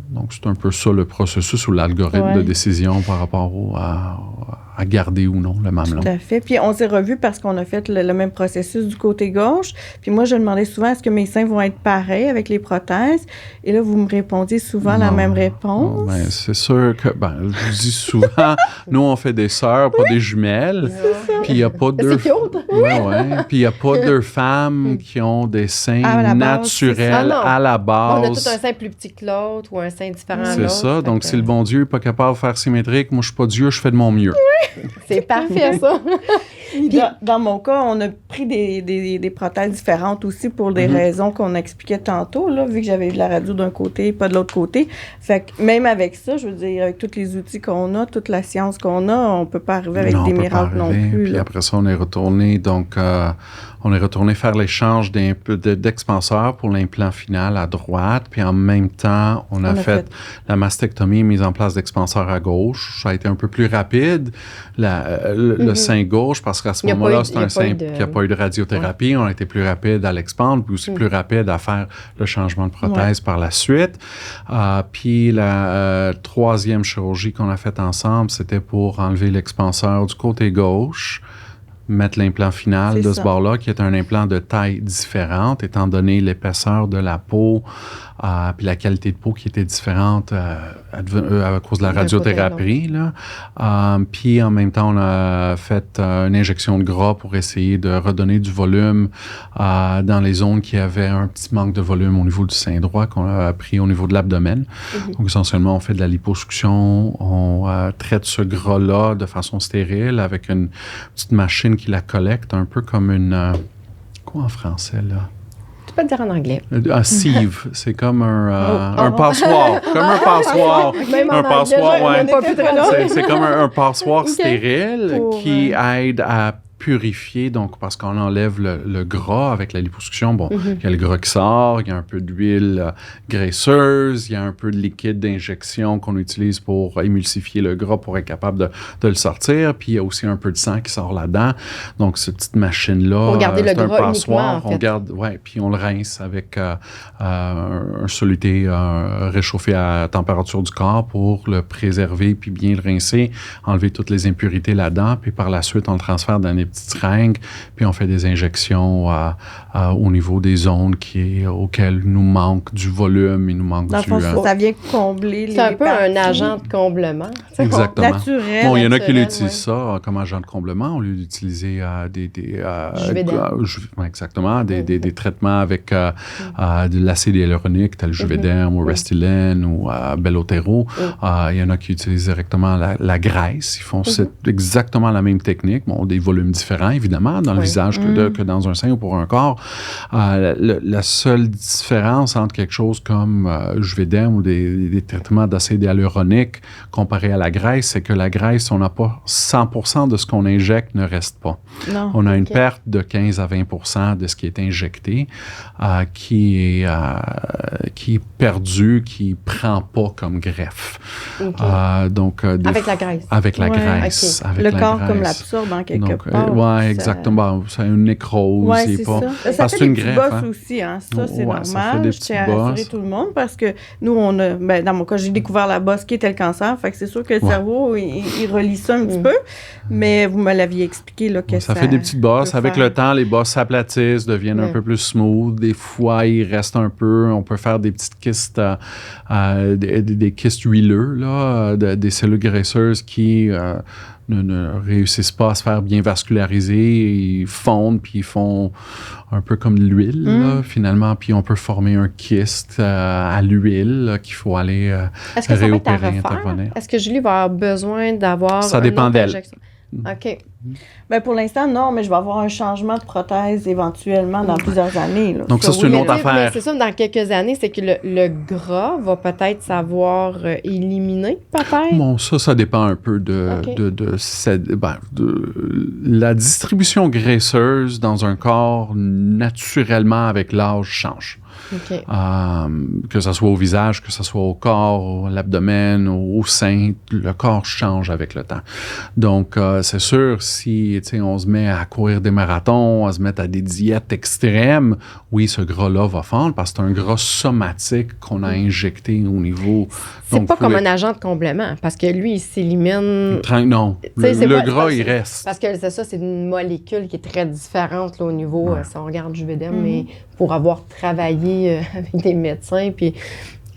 Donc, c'est un peu ça le processus ou l'algorithme de décision par rapport à garder ou non le mamelon. Tout à fait. Puis, on s'est revus parce qu'on a fait le même processus du côté gauche. Puis moi, je demandais souvent, est-ce que mes seins vont être pareils avec les prothèses? Et là, vous me répondiez souvent la même réponse. Ben, c'est sûr que, je dis souvent, nous, on fait des sœurs, pas des jumelles. Puis, il n'y a pas deux... C'est cute. Puis, il n'y a pas deux femmes qui ont des seins naturels à la base. On a tout un sein plus petit que l'autre ou un sein différent de l'autre. C'est ça. Donc, si le bon Dieu n'est pas capable de faire symétrique, moi, je ne suis pas Dieu, je fais de mon mieux. C'est parfait, ça. Puis, dans mon cas, on a pris des prothèses différentes aussi pour des raisons qu'on expliquait tantôt, là, vu que j'avais eu de la radio d'un côté, pas de l'autre côté. Fait que même avec ça, je veux dire, avec tous les outils qu'on a, toute la science qu'on a, on peut pas arriver avec des miracles non plus. Puis après ça, on est retourné, faire l'échange d'expanseurs pour l'implant final à droite. Puis en même temps, on a fait la mastectomie, mise en place d'expanseurs à gauche. Ça a été un peu plus rapide, le sein gauche, parce qu'à ce moment-là, c'est un sein qui n'a pas eu de radiothérapie. On a été plus rapide à l'expandre, puis aussi plus rapide à faire le changement de prothèse par la suite. Puis la troisième chirurgie qu'on a faite ensemble, c'était pour enlever l'expanseur du côté gauche, mettre l'implant final C'est de ça. ce bord-là, qui est un implant de taille différente, étant donné l'épaisseur de la peau, puis la qualité de peau qui était différente à cause de la D'un côté à radiothérapie. Là. Puis en même temps, on a fait une injection de gras pour essayer de redonner du volume dans les zones qui avaient un petit manque de volume au niveau du sein droit qu'on a pris au niveau de l'abdomen. Donc essentiellement, on fait de la liposuction, on traite ce gras-là de façon stérile avec une petite machine qui la collecte, un peu comme une... quoi en français, là? Tu peux le dire en anglais. Un sieve, c'est comme un passoire. Comme un passoire. Même en Un anglais, passoire, j'aurais ouais. même pas pu traduire. C'est comme un passoire Ok. stérile Pour, qui aide à purifier, donc parce qu'on enlève le gras avec la liposuction. Bon, il y a le gras qui sort, il y a un peu d'huile graisseuse, il y a un peu de liquide d'injection qu'on utilise pour émulsifier le gras pour être capable de le sortir, puis il y a aussi un peu de sang qui sort là-dedans. Donc, cette petite machine-là, Pour garder le c'est un gras passoire. uniquement, en fait. On garde, ouais, puis on le rince avec un soluté réchauffé à température du corps pour le préserver puis bien le rincer, enlever toutes les impurités là-dedans, puis par la suite, on le transfère dans des petites seringues, puis on fait des injections au niveau des zones auxquelles il nous manque du volume, il nous manque Dans le du... fond, ça vient combler les C'est un peu un parties agent de comblement. tu sais. Exactement. naturel. Bon, il y en a qui naturel, l'utilisent ça comme agent de comblement au lieu d'utiliser des Juvederm. ouais, exactement, des traitements avec de l'acide hyaluronique, tel Juvederm ou Restylane ou Bellotero. Il y en a qui utilisent directement la graisse. Ils font exactement la même technique. Bon, des volumes différents, évidemment, dans le visage que dans un sein ou pour un corps. La seule différence entre quelque chose comme Juvederm ou des traitements d'acide hyaluronique comparé à la graisse, c'est que la graisse, on n'a pas 100% de ce qu'on injecte ne reste pas. Non. On a une perte de 15 à 20% de ce qui est injecté qui est perdu, qui ne prend pas comme greffe. Ok. Donc, Avec la graisse. Avec la Ouais, graisse. ok. Avec Le la corps graisse. comme l'absorbe en quelque Donc, part. ouais, Ça- exactement. C'est une nécrose. Oui, c'est c'est pas... ça. Ça parce fait que c'est des une petites greffe. bosses Hein? aussi, hein. Ça, c'est Ouais, ça fait normal. des Je petites tiens à rassurer bosses. tout le monde parce que nous, dans mon cas, j'ai découvert la bosse qui était le cancer. Fait que c'est sûr que le cerveau, il relie ça un petit peu. Mais vous me l'aviez expliqué, là, que Ça fait des petites bosses. peut Avec faire- le temps, les bosses s'aplatissent, deviennent un peu plus smooth. Des fois, il reste un peu. On peut faire des petites kystes, des kystes huileux, là, des cellules graisseuses qui ne réussissent pas à se faire bien vasculariser. Ils fondent, puis ils font un peu comme de l'huile, là, finalement. Puis on peut former un kyste à l'huile là, qu'il faut aller Est-ce que ça va être à réopérer, refaire? intervenir. Est-ce que Julie va avoir besoin d'avoir Ça une dépend autre d'elle. injection? OK. Ben, pour l'instant, non, mais je vais avoir un changement de prothèse éventuellement dans plusieurs années. Là. Donc, ça, c'est une Mais autre tu sais, affaire. mais c'est ça, dans quelques années, c'est que le gras va peut-être savoir éliminer, peut-être. Bon, ça dépend un peu Ok. de la distribution graisseuse dans un corps, naturellement, avec l'âge, change. OK. Que ce soit au visage, que ce soit au corps, à l'abdomen, au sein, le corps change avec le temps. Donc, c'est sûr, si on se met à courir des marathons, à se mettre à des diètes extrêmes, oui, ce gras-là va fondre parce que c'est un gras somatique qu'on a injecté au niveau... C'est donc, pas comme pour un agent de comblement, parce que lui, il s'élimine. Non, sais, c'est le pas- gras, c'est il pas- reste. Parce que c'est ça, c'est une molécule qui est très différente là, au niveau, si on regarde Juvederm, mais pour avoir travaillé avec des médecins, puis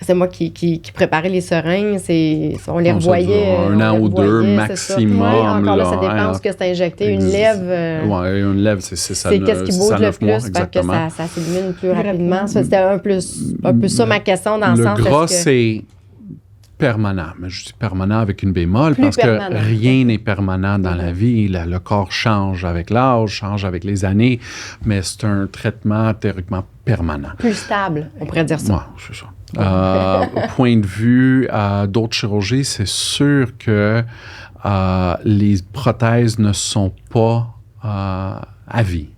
c'est moi qui préparais les seringues, on les Donc, ça revoyait. dure on un les an ou deux revoyait, c'est maximum, ça. Ouais, encore là, ça là, dépend hein. de ce que c'est injecté. Une lèvre, Ouais, une lèvre, c'est ça. c'est qu'est-ce qui bouge le plus, fait que exactement. ça s'élimine plus rapidement. Ça, c'était un peu ça ma question dans le Le sens gras, est-ce que... c'est permanent. Mais je dis permanent avec une bémol Plus parce permanent. que rien n'est permanent dans la vie. Le corps change avec l'âge, change avec les années, mais c'est un traitement théoriquement permanent. plus stable, on pourrait dire ça. Ouais, c'est ça. Au point de vue d'autres chirurgies, c'est sûr que les prothèses ne sont pas à vie.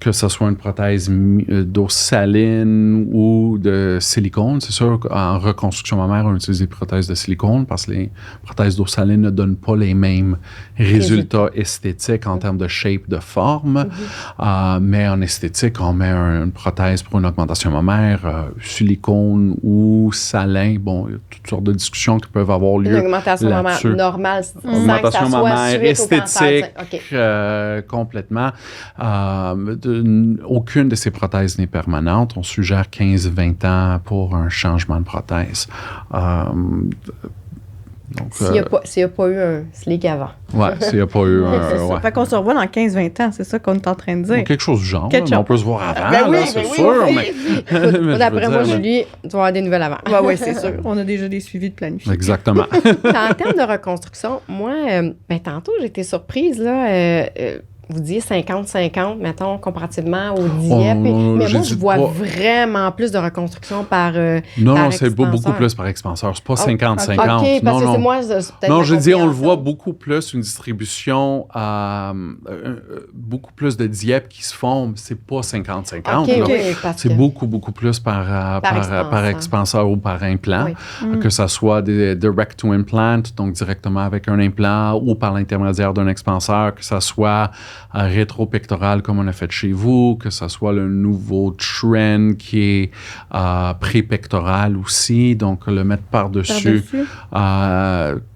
que ce soit une prothèse d'eau saline ou de silicone. C'est sûr qu'en reconstruction mammaire, on utilise des prothèses de silicone parce que les prothèses d'eau saline ne donnent pas les mêmes résultats esthétiques en termes de shape, de forme. Mais en esthétique, on met une prothèse pour une augmentation mammaire, silicone ou salin. Bon, il y a toutes sortes de discussions qui peuvent avoir lieu. Une augmentation mammaire normale, sans que ça soit mammaire, suite esthétique, au cancer. complètement. Aucune de ces prothèses n'est permanente. On suggère 15-20 ans pour un changement de prothèse. Donc, s'il n'y a pas eu un slick avant. Oui, s'il n'y a pas eu un... Ça fait qu'on se revoit dans 15-20 ans, c'est ça qu'on est en train de dire. Quelque chose du genre. Quelque Mais on chose. peut se voir avant, c'est sûr. Mais D'après moi, Julie, tu vas avoir des nouvelles avant. Oui, c'est sûr. On a déjà des suivis de planification. Exactement. En termes de reconstruction, moi, tantôt, j'ai été surprise, là. Vous disiez 50-50, mettons, comparativement au DIEP. Mais moi, je vois vraiment plus de reconstruction par Non, c'est beaucoup plus par expanseur. C'est pas 50-50. OK, parce que c'est moi, c'est peut-être non, ma je dis, on le compréhension. voit beaucoup plus, une distribution, beaucoup plus de DIEP qui se font. C'est pas 50-50. OK, là. oui, parce C'est que... beaucoup plus par expanseur ou par implant, que ce soit des direct to implant, donc directement avec un implant, ou par l'intermédiaire d'un expanseur, que ce soit rétro-pectoral comme on a fait chez vous, que ce soit le nouveau trend qui est pré-pectoral aussi, donc le mettre par-dessus.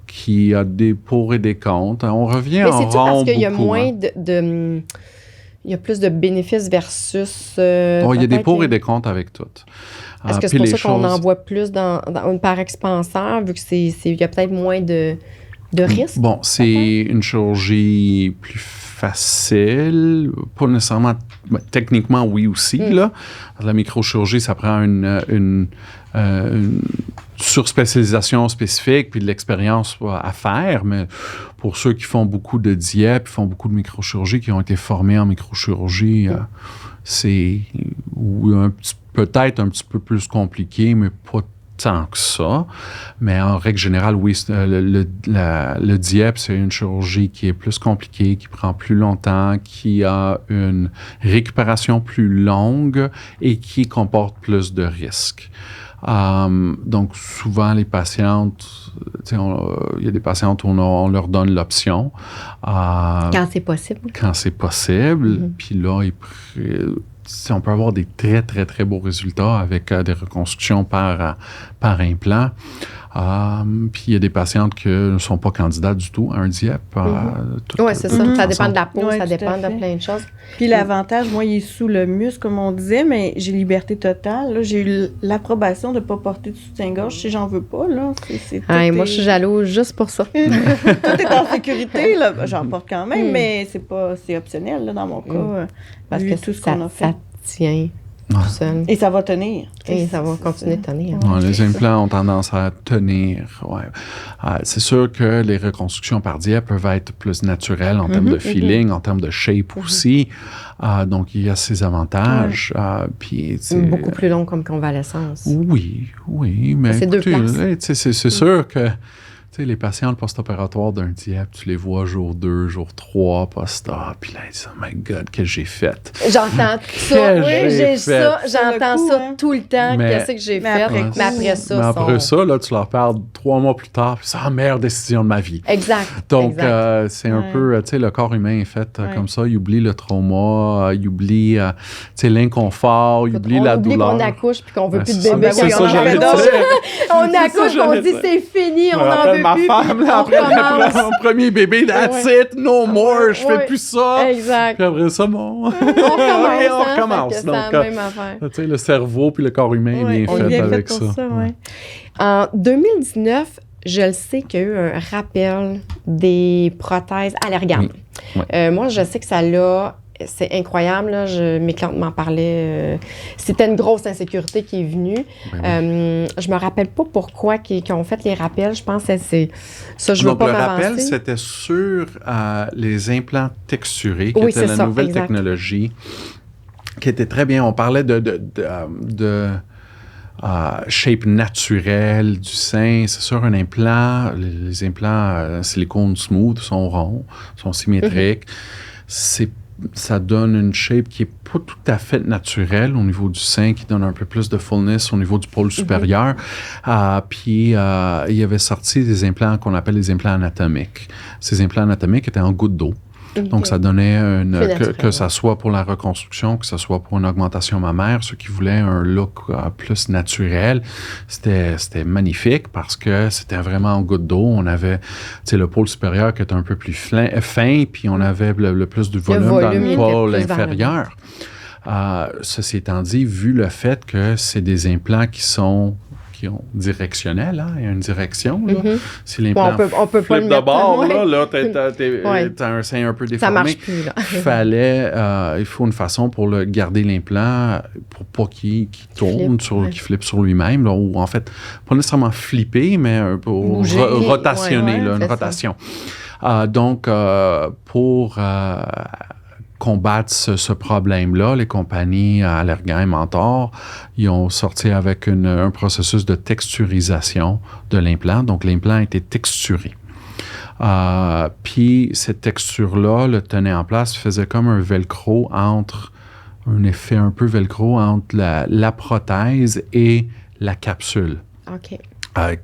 Qui a des pour et des contre. On revient en rond. Mais c'est-tu parce qu'il y a beaucoup, moins il y a plus de bénéfices versus... il y a des pour les- et des contre avec tout. Est-ce que c'est pour ça qu'on en voit plus dans par expanseur, vu que il y a peut-être moins de risques? Bon, c'est une chirurgie plus facile, pas nécessairement, techniquement oui aussi, là. La microchirurgie, ça prend une surspécialisation spécifique, puis de l'expérience à faire, mais pour ceux qui font beaucoup de DIEP, qui font beaucoup de microchirurgie, qui ont été formés en microchirurgie, c'est peut-être un petit peu plus compliqué, mais pas tant que ça. Mais en règle générale, oui, le DIEP, c'est une chirurgie qui est plus compliquée, qui prend plus longtemps, qui a une récupération plus longue et qui comporte plus de risques. Donc, souvent, les patientes, il y a des patientes où on leur donne l'option. Quand c'est possible. Quand c'est possible. Puis là, on peut avoir des très, très, très beaux résultats avec des reconstructions par implant. Puis il y a des patientes qui ne sont pas candidates du tout à un DIEP. Oui, c'est ça. Ça dépend de la peau, Ouais, ça tout à dépend de fait. plein de choses. Puis l'avantage, moi, il est sous le muscle, comme on disait, mais j'ai liberté totale. Là, j'ai eu l'approbation de ne pas porter de soutien-gorge si j'en veux pas. Là. Moi, je suis jalouse juste pour ça. Tout est en sécurité. Là. J'en porte quand même, mais c'est optionnel là, dans mon cas. Parce vu que tout ce qu'on a fait. ça tient tout seul. Et ça va tenir. Et ça va continuer de tenir. Ouais, les implants ont tendance à tenir. Ouais. C'est sûr que les reconstructions par DIEP peuvent être plus naturelles en termes de feeling, en termes de shape aussi. Donc, il y a ces avantages. Puis, beaucoup plus long comme convalescence. Oui, mais C'est deux écoutez, places. c'est sûr que les patients post-opératoires d'un DIEP, tu les vois jour 2, jour 3, post-op, puis là, ils disent « Oh my God, qu'est-ce que j'ai fait? » J'entends ça. Oui, j'ai ça. J'entends Sur le coup, ça hein. tout le temps. Mais- Qu'est-ce que j'ai mais fait? après Mais après ça, Mais après ça, là, tu leur parles 3 mois plus tard, puis c'est la meilleure décision de ma vie. Exact. Donc, exact. c'est un peu, le corps humain est fait Ouais. comme ça. Il oublie le trauma, il oublie, l'inconfort, il oublie la oublie douleur. qu'on accouche puis qu'on veut Ouais, plus de c'est ça. bébé. C'est ça, on en j'allais fait dire. d'autres. On C'est ça, accouche, on j'allais dit dire. c'est fini, Je on me n'en rappelle veut ma plus. femme, puis là, on après recommence. mon premier bébé, that's it, no more, je fais Ouais. plus ça. Exact. Puis après ça, On recommence. Ok, on hein, recommence. fait que Donc, c'est la même affaire. le cerveau puis le corps humain est Ouais, bien on est fait bien avec fait pour ça. Ouais. En 2019, je le sais qu'il y a eu un rappel des prothèses allerganes. Oui. Ouais. Moi, je sais que ça l'a... C'est incroyable, là. Mes clientes m'en parlaient. C'était une grosse insécurité qui est venue. Ben Je me rappelle pas pourquoi ils ont fait les rappels. Je pense que c'est... Ça, je veux Donc, pas le m'avancer. rappel, c'était sur les implants texturés, qui Oui, était c'est la ça, nouvelle exact. technologie, qui était très bien. On parlait de shape naturelle du sein. C'est sûr, un implant, les implants silicone smooth sont ronds, sont symétriques. C'est ça donne une shape qui n'est pas tout à fait naturelle au niveau du sein, qui donne un peu plus de fullness au niveau du pôle supérieur. Puis, il avait sorti des implants qu'on appelle les implants anatomiques. Ces implants anatomiques étaient en gouttes d'eau. Okay. Donc, ça donnait que ça soit pour la reconstruction, que ce soit pour une augmentation mammaire, ceux qui voulaient un look plus naturel, c'était magnifique parce que c'était vraiment en gouttes d'eau. On avait le pôle supérieur qui était un peu plus fin, puis on avait le plus de volume dans le pôle inférieur. Ceci étant dit, vu le fait que c'est des implants qui sont directionnels, hein, il y a une direction. Là. Si l'implant on peut pas le mettre de bord, là t'as un sein un peu déformé. Ça marche plus, là. Il faut une façon pour garder l'implant pour pas qu'il tourne, qu'il flippe sur lui-même, là, ou en fait, pas nécessairement flipper, mais pour rotationner, une rotation. Donc, pour combattre ce problème-là, les compagnies Allergan et Mentor, ils ont sorti avec un processus de texturisation de l'implant. Donc, l'implant a été texturé. Puis, cette texture-là le tenait en place, faisait comme un velcro un effet un peu velcro entre la prothèse et la capsule. OK.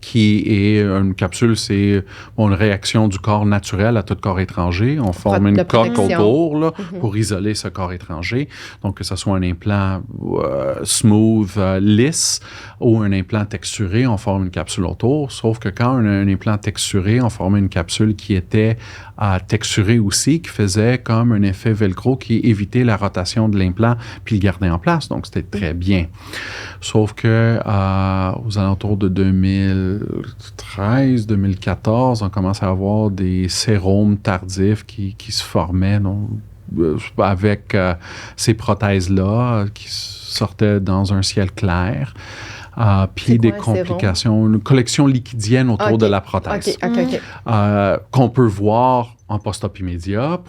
Qui est une capsule, c'est une réaction du corps naturel à tout corps étranger. On forme une coque autour là, pour isoler ce corps étranger. Donc, que ce soit un implant smooth, lisse, ou un implant texturé, on forme une capsule autour. Sauf que quand on a un implant texturé, on formait une capsule qui était texturée aussi, qui faisait comme un effet velcro qui évitait la rotation de l'implant puis le gardait en place. Donc, c'était très bien. Sauf que aux alentours de 2013, 2014, on commence à avoir des séromes tardifs qui se formaient avec ces prothèses-là qui sortaient dans un ciel clair. Puis des complications, une collection liquidienne autour de la prothèse. Qu'on peut voir en post-op immédiat.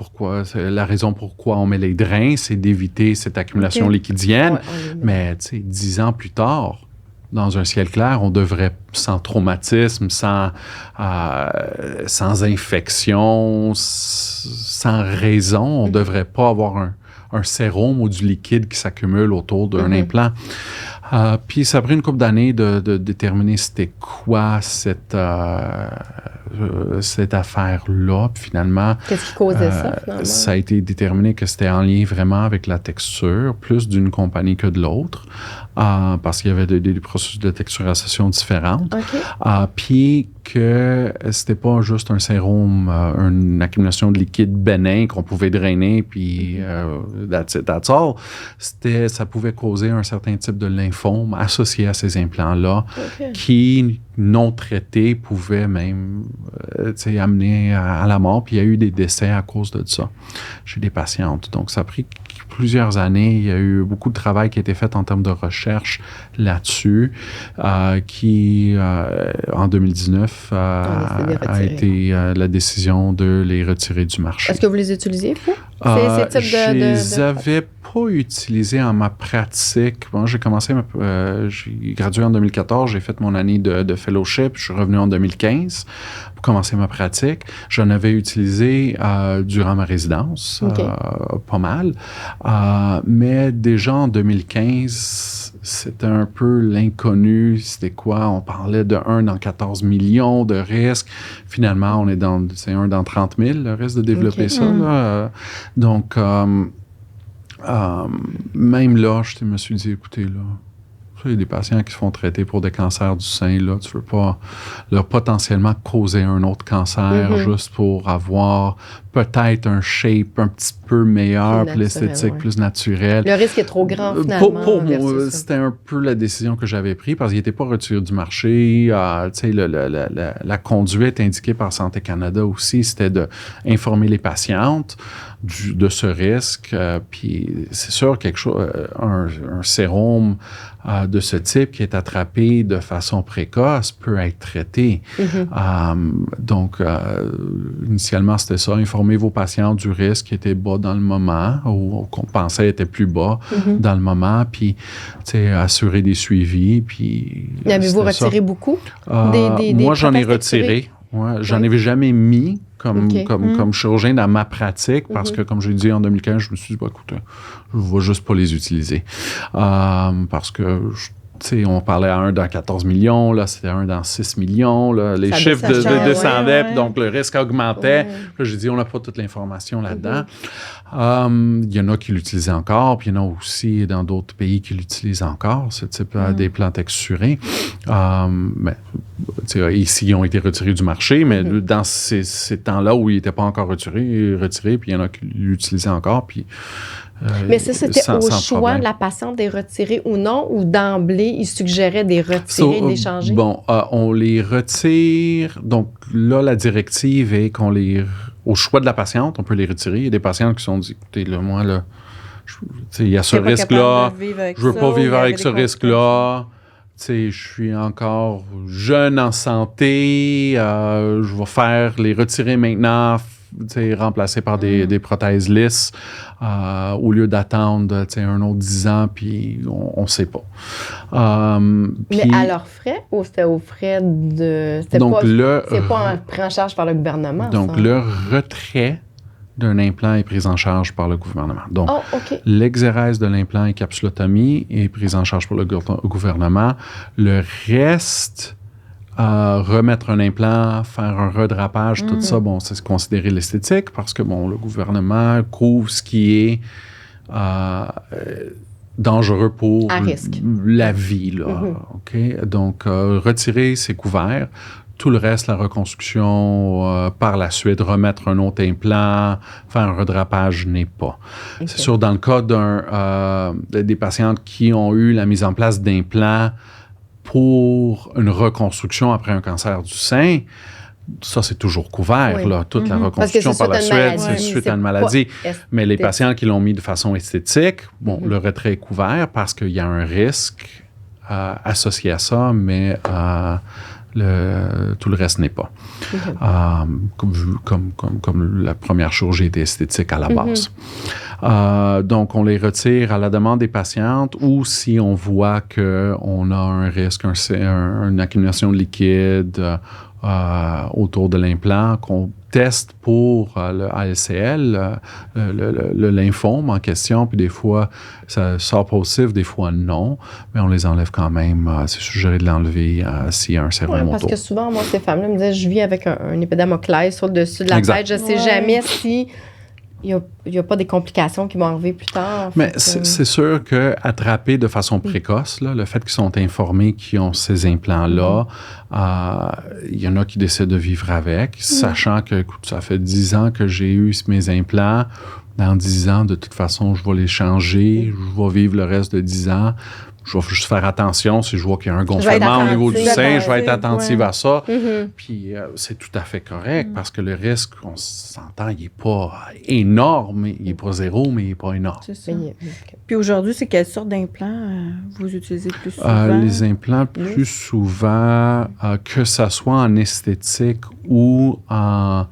La raison pourquoi on met les drains, c'est d'éviter cette accumulation liquidienne. Mais 10 ans plus tard, dans un ciel clair, on devrait, sans traumatisme, sans infection, sans raison, on ne devrait pas avoir un sérum ou du liquide qui s'accumule autour d'un implant. Puis ça a pris une couple d'années de déterminer c'était quoi cette affaire-là. Puis finalement... Qu'est-ce qui causait ça, finalement? Ça a été déterminé que c'était en lien vraiment avec la texture, plus d'une compagnie que de l'autre, parce qu'il y avait des processus de texturisation différents. Puis que c'était pas juste un sérum, une accumulation de liquide bénin qu'on pouvait drainer, puis that's all. Ça pouvait causer un certain type de lymphome associé à ces implants-là, qui, non traités, pouvaient même amener à la mort. Puis il y a eu des décès à cause de ça chez des patientes. Donc, ça a pris plusieurs années. Il y a eu beaucoup de travail qui a été fait en termes de recherche là-dessus, qui, en 2019, a été la décision de les retirer du marché. Est-ce que vous les utilisez, vous? Je les avais pas utilisés en ma pratique. Bon, j'ai gradué en 2014, j'ai fait mon année de fellowship, je suis revenu en 2015 pour commencer ma pratique. J'en avais utilisé durant ma résidence, pas mal. Mais déjà en 2015, c'était un peu l'inconnu. C'était quoi? On parlait de 1 dans 14 millions de risques. Finalement, c'est 1 dans 30 000, le risque de développer ça. Là. Donc, même là, je me suis dit, écoutez, là, il y a des patients qui se font traiter pour des cancers du sein, là, tu veux pas leur potentiellement causer un autre cancer juste pour avoir peut-être un shape un petit peu meilleur, plus esthétique, plus naturel. Le risque est trop grand, finalement. Pour moi, c'était un peu la décision que j'avais prise parce qu'il n'était pas retiré du marché. La conduite indiquée par Santé Canada aussi, c'était d'informer les patientes de ce risque. Puis c'est sûr, un sérum de ce type qui est attrapé de façon précoce peut être traité. Donc, initialement, c'était ça, informer vos patients du risque qui était bas dans le moment ou qu'on pensait était plus bas dans le moment, puis assurer des suivis. Puis avez-vous retiré beaucoup? Moi, j'en ai retiré. J'en avais jamais mis comme chirurgien dans ma pratique, parce que, comme j'ai dit en 2015, je me suis dit, écoute, je ne vais juste pas les utiliser. Parce que, on parlait à 1 dans 14 millions, là, c'était 1 dans 6 millions. Là, les chiffres descendaient, donc le risque augmentait. Là, j'ai dit, on n'a pas toute l'information là-dedans. Il y en a qui l'utilisaient encore, puis il y en a aussi dans d'autres pays qui l'utilisent encore, ce type des plans texturés. Mais, ici, ils ont été retirés du marché, mais dans ces temps-là où ils n'étaient pas encore retirés, puis il y en a qui l'utilisaient encore, puis... mais ça, c'était au choix de la patiente de les retirer ou non, ou d'emblée, ils suggéraient de les retirer, de les changer? Bon, on les retire. Donc là, la directive est qu'on au choix de la patiente, on peut les retirer. Il y a des patientes qui se sont dit, écoutez, là, moi, là, il y a ce risque-là, je veux pas vivre avec ce risque-là. Je suis encore jeune en santé, je vais les retirer maintenant, remplacé par des prothèses lisses au lieu d'attendre un autre 10 ans, puis on ne sait pas. Mais à leurs frais ou c'était aux frais de... C'est pas pris en charge par le gouvernement? Donc, le retrait d'un implant est pris en charge par le gouvernement. Donc, l'exérèse de l'implant et capsulotomie est prise en charge par le gouvernement. Le reste... remettre un implant, faire un redrapage, tout ça, bon, c'est considéré l'esthétique parce que, bon, le gouvernement couvre ce qui est dangereux pour la vie, là. OK? Donc, retirer, c'est couvert. Tout le reste, la reconstruction, par la suite, remettre un autre implant, faire un redrapage n'est pas. C'est sûr, dans le cas des patientes qui ont eu la mise en place d'implants pour une reconstruction après un cancer du sein, ça, c'est toujours couvert, là, toute la reconstruction par la suite, c'est suite à une maladie. Mais les patients qui l'ont mis de façon esthétique, bon, le retrait est couvert parce qu'il y a un risque associé à ça, mais tout le reste n'est pas. Comme la première chirurgie était esthétique à la base. Donc, on les retire à la demande des patientes ou si on voit qu'on a un risque, une accumulation de liquide autour de l'implant, qu'on teste pour le ALCL, le lymphome en question, puis des fois, ça sort positif, des fois non, mais on les enlève quand même. C'est suggéré de l'enlever s'il y a un sérum autour. Parce que souvent, moi, ces femmes-là me disaient, je vis avec un épidamoclès sur le dessus de la tête, je ne sais jamais si... Il n'y a pas des complications qui vont arriver plus tard. Mais c'est sûr qu'attraper de façon précoce, là, le fait qu'ils sont informés qu'ils ont ces implants-là, il y en a qui décident de vivre avec, sachant que écoute, ça fait 10 ans que j'ai eu mes implants. Dans 10 ans, de toute façon, je vais les changer. Je vais vivre le reste de 10 ans. Je vais juste faire attention. Si je vois qu'il y a un gonflement au niveau du sein, je vais être attentive à ça. Puis c'est tout à fait correct parce que le risque, on s'entend, il n'est pas énorme. Il n'est pas zéro, mais il n'est pas énorme. C'est ça. Puis aujourd'hui, c'est quelle sorte d'implants vous utilisez plus souvent? Les implants plus souvent, que ça soit en esthétique ou en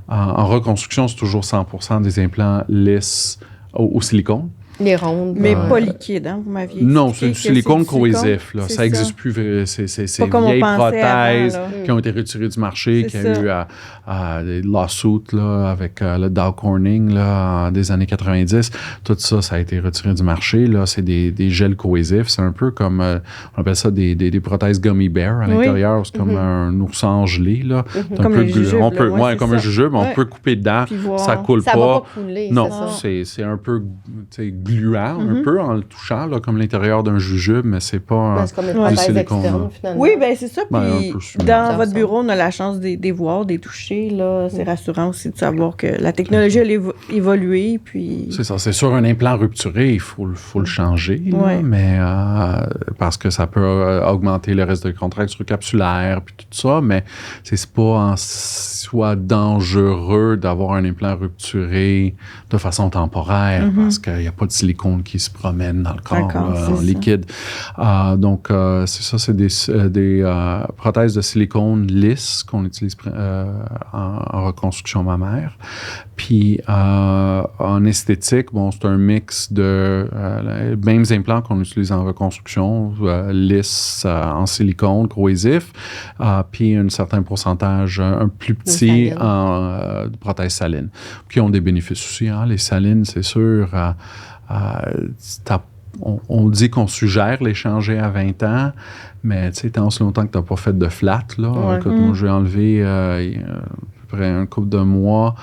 reconstruction, c'est toujours 100% des implants lisses au silicone. Les rondes. Mais pas liquides, hein, vous m'aviez dit. Non, c'est du silicone cohésif. Là. Ça n'existe plus. C'est vieilles prothèses qui ont été retirées du marché, qui a eu des lawsuits là, avec le Dow Corning là, des années 90. Tout ça, ça a été retiré du marché. Là. C'est des gels cohésifs. C'est un peu comme, on appelle ça des prothèses gummy bear à l'intérieur. C'est comme un ourson gelé. Là. Comme un jujube. Comme un jujube, on peut couper dedans. Ça coule pas. Ça va pas couler. Non, c'est un peu gluant, un peu, en le touchant, là, comme l'intérieur d'un jujube, mais c'est pas c'est comme une prothèse externe, finalement. Oui, bien, c'est ça. Puis, dans votre bureau, on a la chance de les voir, de les toucher. Là. C'est rassurant aussi de savoir que la technologie, elle a évolué. Puis... C'est ça. C'est sûr, un implant rupturé, il faut le changer, là, mais parce que ça peut augmenter le risque de contracture capsulaire, puis tout ça, mais c'est pas en soi dangereux d'avoir un implant rupturé de façon temporaire, parce qu'il n'y a pas de silicone qui se promène dans le corps D'accord, en c'est liquide. Donc, c'est ça, c'est des prothèses de silicone lisses qu'on utilise en reconstruction mammaire. Puis, en esthétique, bon, c'est un mix de les mêmes implants qu'on utilise en reconstruction, lisses en silicone, corrosif, puis un certain pourcentage un plus petit de prothèses salines, qui ont des bénéfices aussi. Hein. Les salines, c'est sûr, on dit qu'on suggère les changer à 20 ans, mais tu sais, tant aussi longtemps que tu n'as pas fait de flat, là. Ouais. Écoute, moi, j'ai enlevé il y a à peu près un couple de mois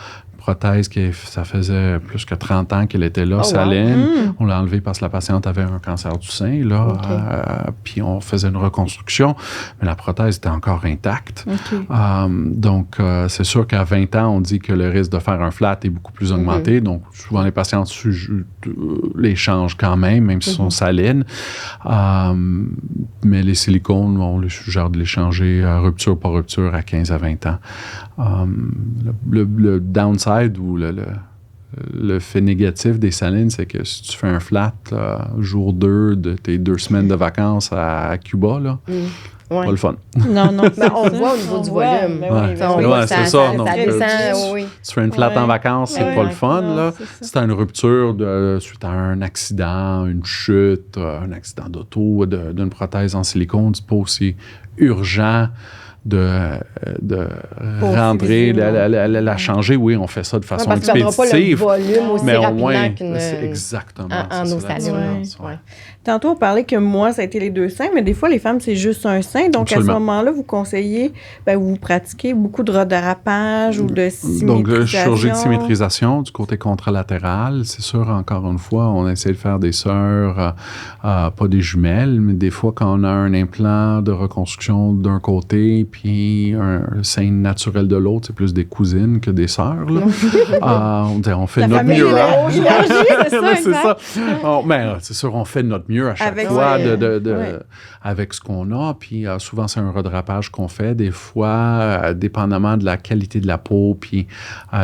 prothèse ça faisait plus que 30 ans qu'elle était là, saline. On l'a enlevée parce que la patiente avait un cancer du sein, là. Okay. Puis on faisait une reconstruction, mais la prothèse était encore intacte. Okay. Donc, c'est sûr qu'à 20 ans, on dit que le risque de faire un flat est beaucoup plus augmenté. Donc, souvent, les patientes les changent quand même s'ils sont salines. Mais les silicones, on les suggère de les changer rupture par rupture à 15 à 20 ans. Le downside ou le fait négatif des salines, c'est que si tu fais un flat jour 2 de tes 2 semaines de vacances à Cuba, là, pas le fun. Non. Ben, on voit au niveau du volume. C'est ça. Donc, tu fais une flat en vacances, c'est pas le fun. Là. Si tu as une rupture suite à un accident, une chute, un accident d'auto, d'une prothèse en silicone, c'est pas aussi urgent de rentrer, la changer. Oui, on fait ça de façon expéditive. Pas le volume aussi mais rapidement au moins, c'est exactement. En eau saline. Tantôt, on parlait que moi, ça a été les 2 seins, mais des fois, les femmes, c'est juste un sein. Donc, Absolument. À ce moment-là, vous conseillez, vous pratiquez beaucoup de redérapage ou de symétrisation. Donc, chirurgie de symétrisation du côté contralatéral. C'est sûr, encore une fois, on essaie de faire des sœurs, pas des jumelles, mais des fois, quand on a un implant de reconstruction d'un côté, puis un sein naturel de l'autre, c'est plus des cousines que des sœurs. On fait notre mieux. C'est ça. Mais c'est sûr, on fait notre mieux à chaque fois avec ce qu'on a. Puis souvent, c'est un redrapage qu'on fait. Des fois, dépendamment de la qualité de la peau puis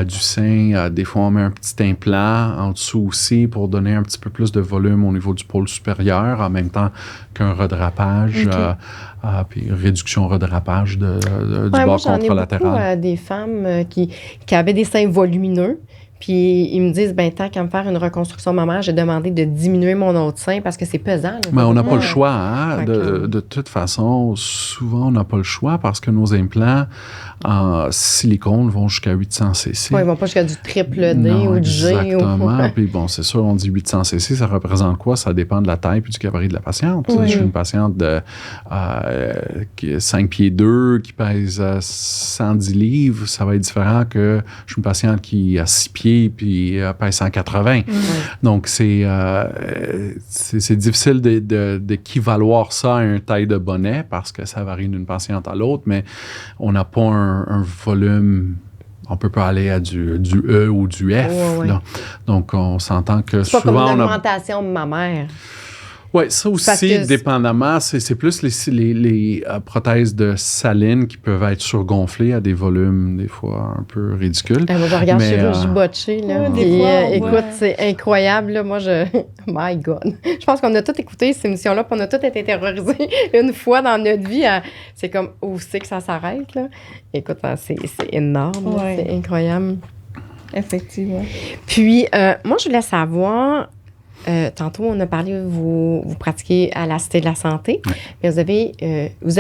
du sein, des fois, on met un petit implant en dessous aussi pour donner un petit peu plus de volume au niveau du pôle supérieur en même temps qu'un redrapage. Puis réduction-redrapage du bord contralatéral. J'en ai beaucoup des femmes qui avaient des seins volumineux. Puis ils me disent, tant qu'à me faire une reconstruction mammaire, j'ai demandé de diminuer mon autre sein parce que c'est pesant. Mais on n'a pas le choix. Hein? De toute façon, souvent, on n'a pas le choix parce que nos implants en silicone vont jusqu'à 800 cc. Oui, ils ne vont pas jusqu'à du triple D ou du G. Exactement. Puis bon, c'est sûr, on dit 800 cc, ça représente quoi? Ça dépend de la taille puis du gabarit de la patiente. Oui. J'ai une patiente qui est 5 pieds 2, qui pèse 110 livres. Ça va être différent que je suis une patiente qui a 6 pieds puis pèse 180. Donc, c'est difficile d'équivaloir ça à une taille de bonnet parce que ça varie d'une patiente à l'autre, mais on n'a pas un volume... On peut pas aller à du E ou du F. Là. Donc, on s'entend que c'est souvent... pas comme une augmentation mammaire. Oui, ça aussi, dépendamment, c'est plus les prothèses de saline qui peuvent être surgonflées à des volumes, des fois, un peu ridicules. Moi, je regarde chirurgie botchée, là. Écoute, c'est incroyable, là. Moi, My God! Je pense qu'on a tous écouté ces émissions-là, puis on a tous été terrorisés une fois dans notre vie. C'est comme, où c'est que ça s'arrête, là? Écoute, c'est énorme, c'est incroyable. Effectivement. Puis, moi, je voulais savoir... tantôt, on a parlé, vous pratiquez à la Cité de la Santé, mais vous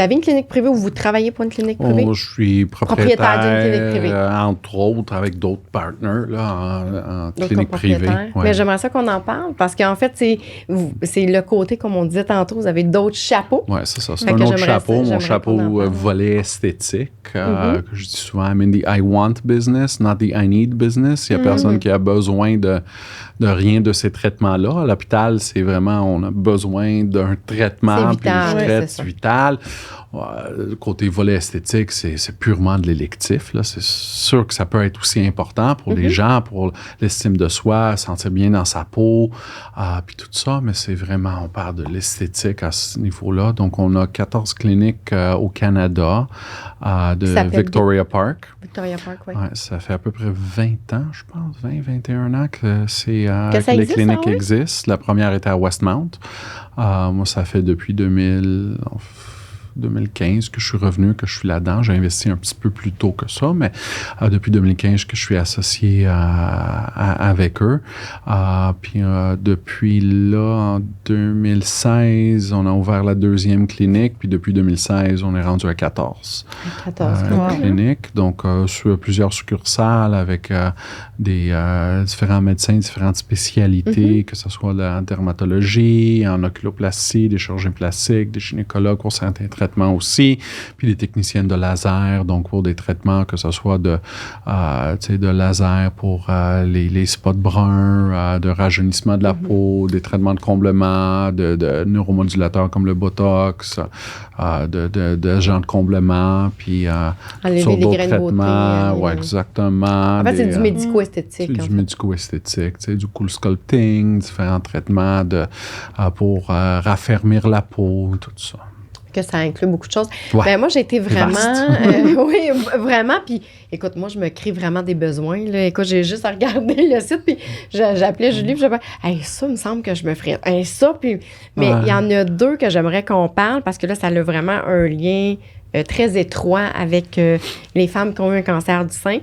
avez une clinique privée ou vous travaillez pour une clinique privée? Je suis propriétaire d'une clinique privée. Entre autres, avec d'autres partners là, en clinique privée. Ouais. Mais j'aimerais ça qu'on en parle parce qu'en fait, c'est le côté, comme on disait tantôt, vous avez d'autres chapeaux. Oui, c'est ça. C'est un autre chapeau. Mon chapeau volet esthétique, que je dis souvent, I'm in the I want business, not the I need business. Il n'y a personne qui a besoin de rien de ces traitements-là. À l'hôpital, c'est vraiment, on a besoin d'un traitement, puis je traite vital. Côté volet esthétique, c'est purement de l'électif. Là. C'est sûr que ça peut être aussi important pour les gens, pour l'estime de soi, sentir bien dans sa peau, puis tout ça, mais c'est vraiment, on parle de l'esthétique à ce niveau-là. Donc, on a 14 cliniques au Canada, de Victoria Park. Victoria Park, oui. Ouais, ça fait à peu près 20 ans, je pense, 21 ans que les cliniques existent. services. La première était à Westmount. Moi, ça fait depuis 2015 que je suis revenu, que je suis là-dedans. J'ai investi un petit peu plus tôt que ça, mais depuis 2015 que je suis associé avec eux. Puis depuis là, en 2016, on a ouvert la deuxième clinique, puis depuis 2016, on est rendu à 14. 14 cliniques. Donc, sur plusieurs succursales avec des différents médecins, différentes spécialités, que ce soit la dermatologie, en oculoplastie, des chirurgiens plastiques, des gynécologues pour certains traitements aussi, puis des techniciennes de laser, donc pour des traitements que ce soit de laser pour les spots bruns, de rajeunissement de la peau, des traitements de comblement, de neuromodulateurs comme le Botox, d'agents de comblement, puis sur d'autres traitements. Oui, exactement. En fait, c'est du médico-esthétique. C'est du médico-esthétique, du cool sculpting, différents traitements pour raffermir la peau, tout ça. Que ça inclut beaucoup de choses. Ouais. Ben, moi, j'ai été vraiment... oui, vraiment. Puis, écoute, moi, je me crée vraiment des besoins. Là. Écoute, j'ai juste à regarder le site, puis j'appelais Julie, puis je me disais, hey, ça, il me semble que je me ferais... Hey, ça, puis... Mais il y en a deux que j'aimerais qu'on parle, parce que là, ça a vraiment un lien très étroit avec les femmes qui ont eu un cancer du sein.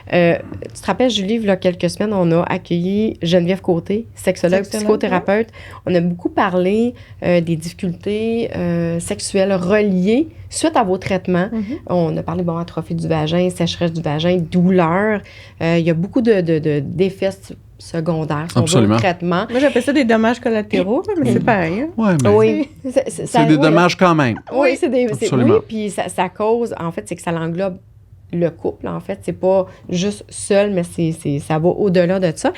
Tu te rappelles, Julie, il y a quelques semaines, on a accueilli Geneviève Côté, sexologue, psychothérapeute. On a beaucoup parlé des difficultés sexuelles reliées suite à vos traitements. On a parlé, atrophie du vagin, sécheresse du vagin, douleur. Il y a beaucoup d'effets secondaires sur vos traitements. Moi, j'appelle ça des dommages collatéraux, mais c'est pareil. Hein? Ouais, mais oui, c'est des dommages quand même. Oui, puis ça cause, en fait, c'est que ça l'englobe le couple, en fait. C'est pas juste seul, mais ça va au-delà de ça.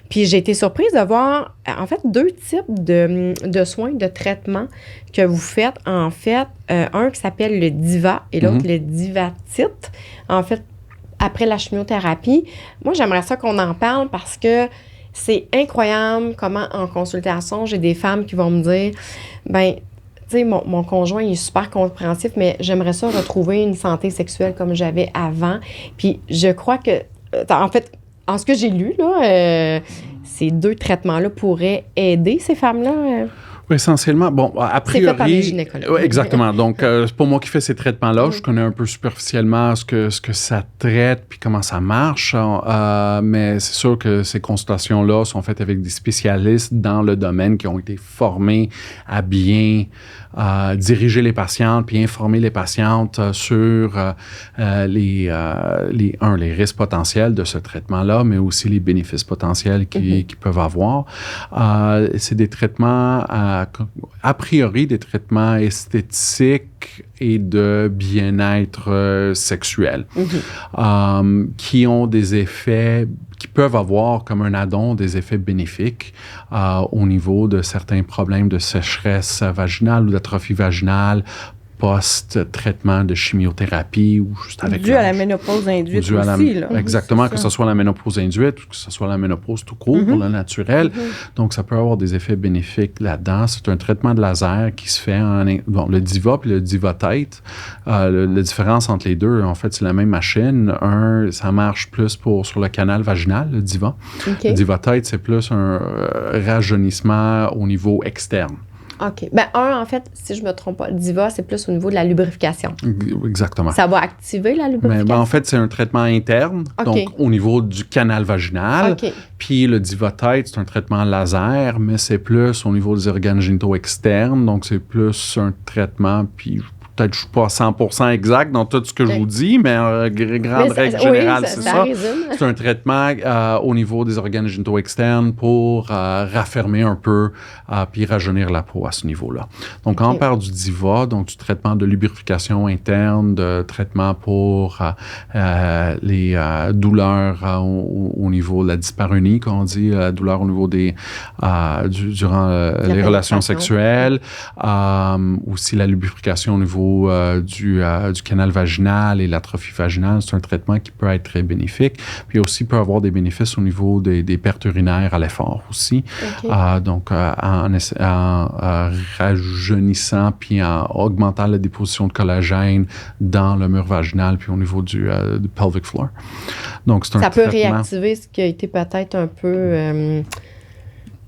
Puis j'ai été surprise de voir, en fait, deux types de soins, de traitements que vous faites. En fait, un qui s'appelle le Diva et l'autre le Divatite. En fait, après la chimiothérapie. Moi, j'aimerais ça qu'on en parle parce que c'est incroyable comment, en consultation, j'ai des femmes qui vont me dire, tu sais, mon conjoint, il est super compréhensif, mais j'aimerais ça retrouver une santé sexuelle comme j'avais avant. Puis je crois que, en fait, en ce que j'ai lu, là, ces deux traitements-là pourraient aider ces femmes-là. Essentiellement, a priori... C'est fait par les gynécologues. Oui, exactement. Donc, c'est pas moi qui fais ces traitements-là. Je connais un peu superficiellement ce que ça traite puis comment ça marche. Mais c'est sûr que ces consultations-là sont faites avec des spécialistes dans le domaine qui ont été formés à bien diriger les patientes puis informer les patientes sur les risques potentiels de ce traitement-là, mais aussi les bénéfices potentiels qu'ils peuvent avoir. C'est des traitements... a priori, des traitements esthétiques et de bien-être sexuel qui ont des effets, qui peuvent avoir comme un addon des effets bénéfiques au niveau de certains problèmes de sécheresse vaginale ou d'atrophie vaginale post-traitement de chimiothérapie ou juste avec dû à la ménopause induite aussi. Là. Exactement, que ce soit la ménopause induite ou que ce soit la ménopause tout court pour le naturel. Donc, ça peut avoir des effets bénéfiques là-dedans. C'est un traitement de laser qui se fait le Diva puis le Divatite. La différence entre les deux, en fait, c'est la même machine. Ça marche plus sur le canal vaginal, le Diva. Le Divatite, c'est plus un rajeunissement au niveau externe. OK. En fait, si je ne me trompe pas, le Diva, c'est plus au niveau de la lubrification. Exactement. Ça va activer la lubrification? Mais, en fait, c'est un traitement interne, donc au niveau du canal vaginal. Puis le Divatite, c'est un traitement laser, mais c'est plus au niveau des organes génitaux externes, donc c'est plus un traitement, puis peut-être que je ne suis pas 100% exact dans tout ce que je vous dis, mais en grande règle générale, c'est ça. C'est un traitement au niveau des organes génitaux externes pour raffermir un peu puis rajeunir la peau à ce niveau-là. Donc, quand on parle du Diva, donc du traitement de lubrification interne, de traitement pour les douleurs au niveau de la dyspareunie, comme on dit, la douleur au niveau durant les relations sexuelles, aussi la lubrification au niveau du canal vaginal et l'atrophie vaginale, c'est un traitement qui peut être très bénéfique. Puis aussi peut avoir des bénéfices au niveau des pertes urinaires à l'effort aussi. Donc, en rajeunissant puis en augmentant la déposition de collagène dans le mur vaginal puis au niveau du pelvic floor. Donc, c'est un traitement... Ça peut réactiver ce qui a été peut-être un peu...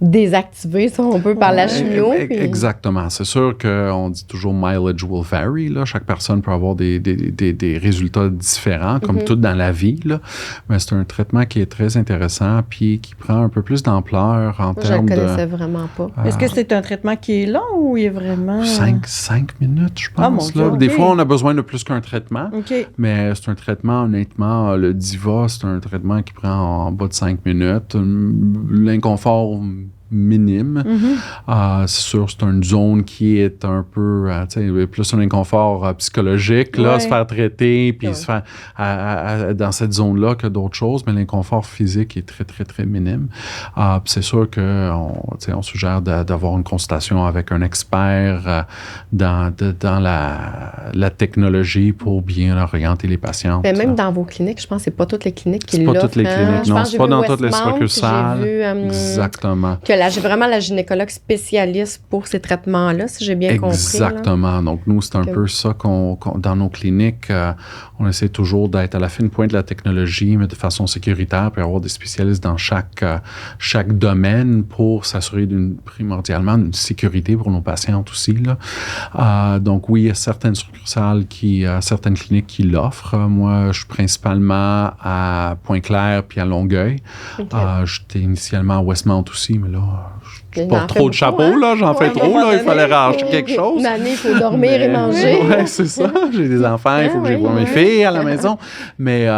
désactivé, si on peut, par la chimio. Exactement. C'est sûr qu'on dit toujours mileage will vary. Là. Chaque personne peut avoir des résultats différents, comme tout dans la vie. Là. Mais c'est un traitement qui est très intéressant puis qui prend un peu plus d'ampleur en termes de... Je ne le connaissais vraiment pas. Est-ce que c'est un traitement qui est long ou il est vraiment... 5 minutes, je pense. Mon Dieu, Des fois, on a besoin de plus qu'un traitement. Okay. Mais c'est un traitement, honnêtement, le Diva, c'est un traitement qui prend en bas de 5 minutes. L'inconfort minime. C'est sûr, c'est une zone qui est un peu, plus un inconfort psychologique, là, se faire traiter, puis se faire dans cette zone-là que d'autres choses, mais l'inconfort physique est très, très, très minime. Puis c'est sûr qu'on suggère d'avoir une consultation avec un expert dans la technologie pour bien orienter les patients. Mais même dans vos cliniques, je pense que c'est pas toutes les cliniques qui l'offrent. C'est pas toutes les cliniques, non. C'est pas dans toutes les succursales. Exactement. J'ai vraiment la gynécologue spécialiste pour ces traitements-là, si j'ai bien compris. Exactement. Donc, nous, c'est un peu ça dans nos cliniques, on essaie toujours d'être à la fine pointe de la technologie, mais de façon sécuritaire, puis avoir des spécialistes dans chaque domaine pour s'assurer primordialement d'une sécurité pour nos patientes aussi. Là. Donc, oui, il y a certaines succursales certaines cliniques qui l'offrent. Moi, je suis principalement à Pointe-Claire puis à Longueuil. J'étais initialement à Westmount aussi, mais là... Je porte trop de chapeaux, là. J'en fais trop, là. Il fallait racheter quelque chose. Une année, il faut dormir et manger. Oui, c'est ça. J'ai des enfants, il faut que j'envoie mes filles à la maison. Mais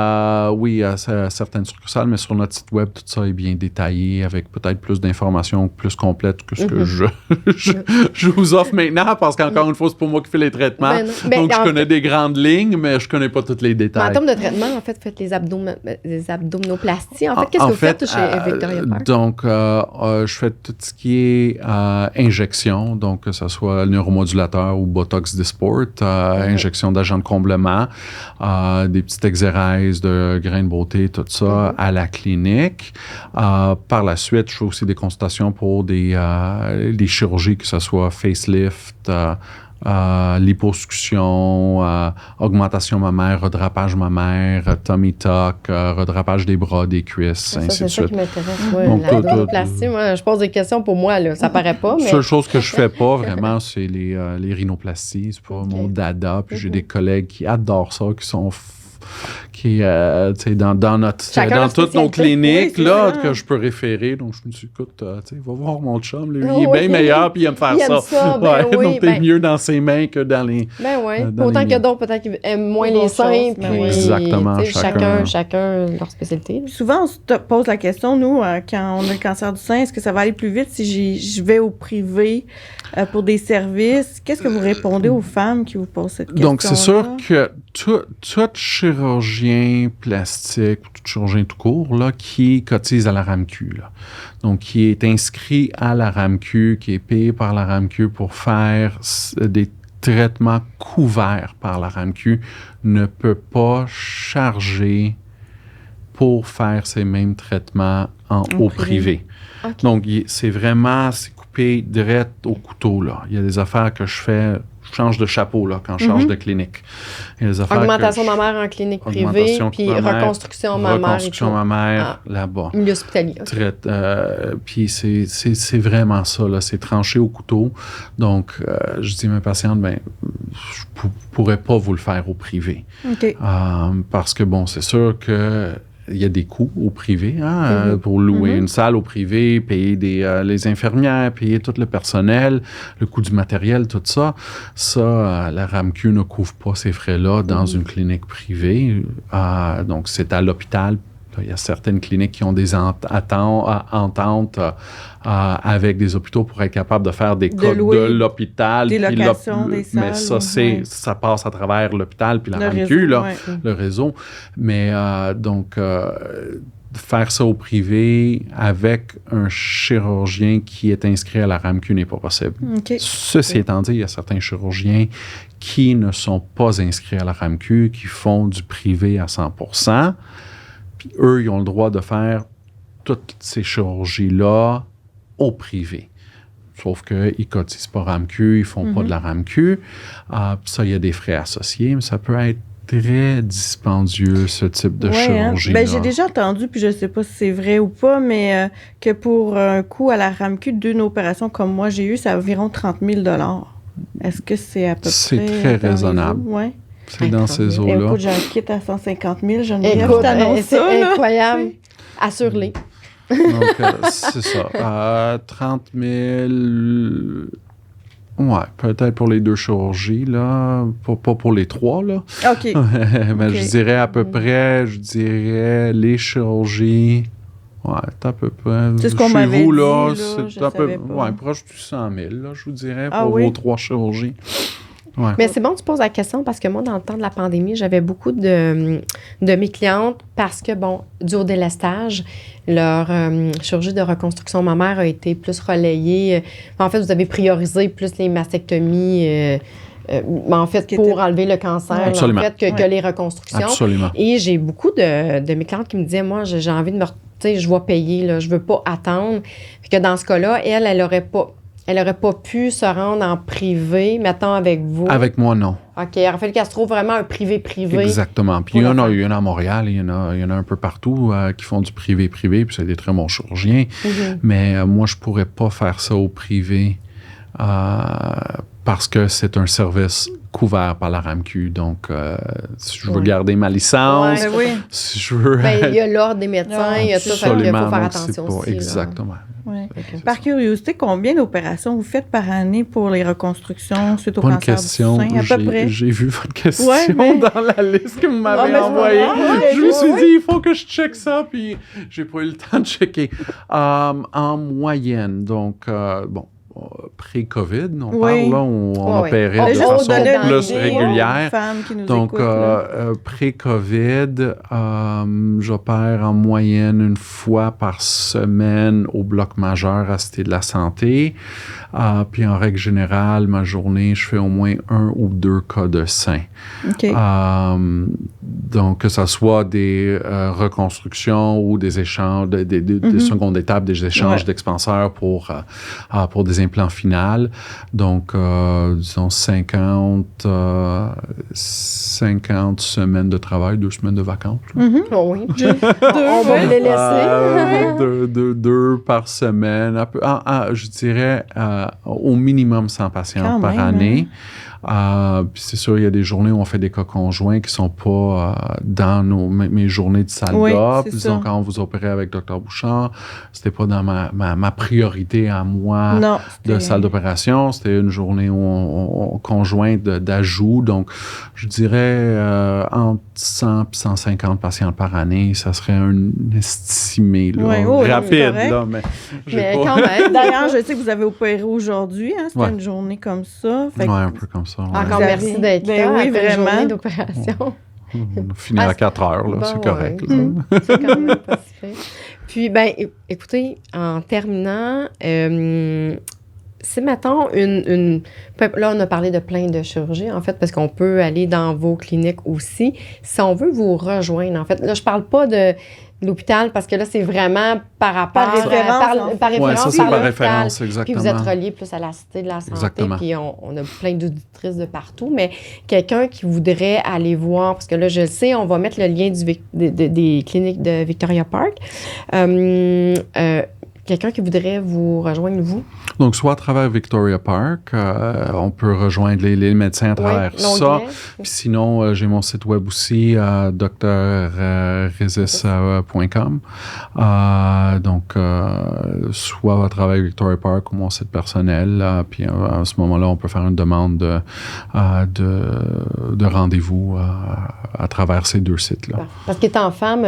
oui, certaines succursales, mais sur notre site web, tout ça est bien détaillé avec peut-être plus d'informations plus complètes que ce que je vous offre maintenant, parce qu'encore une fois, c'est pas moi qui fais les traitements. Donc, je connais des grandes lignes, mais je connais pas tous les détails. En termes de traitement, en fait, vous faites les abdominoplasties. En fait, qu'est-ce que vous faites chez Victoria Park? Donc, je fais tout ce qui est injection, donc que ce soit neuromodulateur ou Botox Dysport, injection d'agents de comblement, des petites exérèses de grains de beauté, tout ça à la clinique. Par la suite, je fais aussi des consultations pour des chirurgies, que ce soit facelift, liposuction, augmentation mammaire, redrapage mammaire, tummy tuck, redrapage des bras, des cuisses, ainsi de suite. C'est ça qui m'intéresse. L'abdominoplastie, moi, je pose des questions pour moi, là. Ça paraît pas, mais... La seule chose que je fais pas, vraiment, c'est les rhinoplasties. C'est pas mon dada. Puis j'ai des collègues qui adorent ça, qui sont... dans toutes nos cliniques, là, que je peux référer. Donc, je me suis dit, écoute, va voir mon chum, lui, il est bien meilleur, puis il aime faire ça. Donc, t'es mieux dans ses mains que dans les... autant que d'autres, peut-être qu'ils aiment moins les seins, puis... Exactement. Chacun leur spécialité. Souvent, on se pose la question, nous, quand on a le cancer du sein, est-ce que ça va aller plus vite si je vais au privé pour des services? Qu'est-ce que vous répondez aux femmes qui vous posent cette question-là? Donc, c'est sûr que tout chirurgien plastique, tout chirurgien tout court, là, qui cotise à la RAMQ, là. Donc, qui est inscrit à la RAMQ, qui est payé par la RAMQ pour faire des traitements couverts par la RAMQ, ne peut pas charger pour faire ces mêmes traitements au privé. Okay. Donc, c'est coupé direct au couteau, là. Il y a des affaires que je fais... Je change de chapeau là, quand je change de clinique. Augmentation mammaire en clinique privée, puis reconstruction mammaire. Reconstruction mammaire là-bas. Milieu hospitalier. Puis c'est vraiment ça, là, c'est tranché au couteau. Donc, je dis à mes patientes, je pourrais pas vous le faire au privé. Okay. Parce que, bon, c'est sûr que il y a des coûts au privé, pour louer une salle au privé, payer les infirmières, payer tout le personnel, le coût du matériel, tout ça. Ça, la RAMQ ne couvre pas ces frais-là dans une clinique privée. Donc, c'est à l'hôpital. Il y a certaines cliniques qui ont des ententes avec des hôpitaux pour être capables de faire des codes de l'hôpital. Des locations, des salles. Mais ça, ça passe à travers l'hôpital puis la RAMQ, le réseau. Mais donc, faire ça au privé avec un chirurgien qui est inscrit à la RAMQ n'est pas possible. Okay. Ceci étant dit, il y a certains chirurgiens qui ne sont pas inscrits à la RAMQ, qui font du privé à 100%. Puis eux, ils ont le droit de faire toutes ces chirurgies-là au privé. Sauf qu'ils ne cotisent pas RAMQ, ils ne font pas de la RAMQ. Ça, il y a des frais associés, mais ça peut être très dispendieux, ce type de chirurgie. Ben, j'ai déjà entendu, puis je ne sais pas si c'est vrai ou pas, mais que pour un coût à la RAMQ d'une opération comme moi j'ai eu, c'est environ 30 000 $. Est-ce que c'est à peu près... C'est très raisonnable. Oui. C'est dans ces eaux-là. Écoute, j'ai un kit à 150 000, j'en ai Écoute, t'annonce c'est ça, là. incroyable. Assure-les. Donc, c'est ça. 30 000... Ouais, peut-être pour les 2 chirurgies, là. Pas pour les 3, là. OK. Mais OK. je dirais à peu près, les chirurgies... Ouais, c'est à peu près... C'est ce qu'on chez m'avait vous, dit, là, là, c'est je à peu... savais pas. Ouais, proche du 100 000, là, je vous dirais, Ah pour oui? vos 3 chirurgies. Ouais. Mais c'est bon que tu poses la question parce que moi, dans le temps de la pandémie, j'avais beaucoup de mes clientes parce que, bon, dû au délestage, leur chirurgie de reconstruction mammaire a été plus relayée. En fait, vous avez priorisé plus les mastectomies, en fait, Qui pour était- enlever le cancer, là, en Absolument. fait, que les reconstructions. Absolument. Et j'ai beaucoup de mes clientes qui me disaient, moi, j'ai envie de me... Tu sais, je vais payer, là, je veux pas attendre. Fait que dans ce cas-là, elle aurait pas pu se rendre en privé, mettons, avec vous. Avec moi, non. OK. Il aurait fallu qu'elle se trouve vraiment un privé-privé. Exactement. Puis il y en a à Montréal, il y en a un peu partout qui font du privé-privé, puis c'est des très bons chirurgiens. Mhm. Mais moi, je pourrais pas faire ça au privé parce que c'est un service couvert par la RAMQ. Donc, si je veux Ouais. garder ma licence, Ouais. Ben oui. si je veux... Ben, il y a l'ordre des médecins, il y a tout ça, il faut faire donc attention c'est pas- aussi. là. Exactement. Ouais. C'est Par ça. curiosité, combien d'opérations vous faites par année pour les reconstructions suite au Bonne cancer question. du sein, à peu près? J'ai vu votre question Ouais, mais- dans la liste que vous m'avez mais c'est envoyée. pas grave, Je me suis ouais. dit, il faut que je check ça, puis j'ai pas eu le temps de checker. En moyenne, donc, pré-COVID, on Oui. parle, là, on Ouais, opérait ouais. de Juste façon au-delà de plus l'idée, régulière. Femmes qui nous Donc, écoutent, là. pré-COVID, j'opère en moyenne une fois par semaine au bloc majeur à Cité de la Santé. Puis en règle générale, ma journée, je fais au moins 1 ou 2 cas de sein. OK. Donc, que ce soit des reconstructions ou des échanges, des secondes étapes, des échanges Ouais. d'expanseurs pour des implants finaux. Donc, disons 50 semaines de travail, 2 semaines de vacances. là. Oh oui. Deux, On va ouais. les laisser. Deux par semaine. Je dirais au minimum 100 patients Quand par même, année. Puis c'est sûr, il y a des journées où on fait des cas conjoints qui sont pas dans mes journées de salle Oui, d'op. c'est Disons, ça. quand on vous opérez avec Dr Bouchard, c'était pas dans ma priorité à moi Non, de c'était- salle d'opération. C'était une journée où on conjointe d'ajout. Donc, je dirais entre 100 et 150 patients par année. Ça serait un estimé là, Ouais, oh, oui, c'est rapide. correct. Là, mais j'ai Mais pas... quand même. D'ailleurs, je sais que vous avez opéré aujourd'hui, hein, c'était Ouais. une journée comme ça. Fait Ouais, que- un peu comme ça. ouais. Encore Vous merci avez- d'être Ben là. oui, après une vraiment. journée d'opération. On finit Ah, à 4 heures, là, Bon, c'est correct. ouais, là. c'est quand même pas si pire. Puis, ben, écoutez, en terminant, si, mettons, là, on a parlé de plein de chirurgies, en fait, parce qu'on peut aller dans vos cliniques aussi. Si on veut vous rejoindre, en fait, là, je parle pas de l'hôpital, parce que là, c'est vraiment par rapport Par référence, en fait. par Ouais, référence, ça, c'est par par l'hôpital. référence, Puis exactement. vous êtes relié plus à la Cité de la Santé, Exactement. puis on a plein d'auditrices de partout, mais quelqu'un qui voudrait aller voir, parce que là, je le sais, on va mettre le lien des cliniques de Victoria Park. Quelqu'un qui voudrait vous rejoindre, vous? Donc, soit à travers Victoria Park, on peut rejoindre les médecins à travers ça. l'onglet. Puis sinon, j'ai mon site web aussi, drrezis.com. Donc, soit à travers Victoria Park ou mon site personnel. Puis à ce moment-là, on peut faire une demande de rendez-vous à travers ces 2 sites-là. Parce qu'étant femme,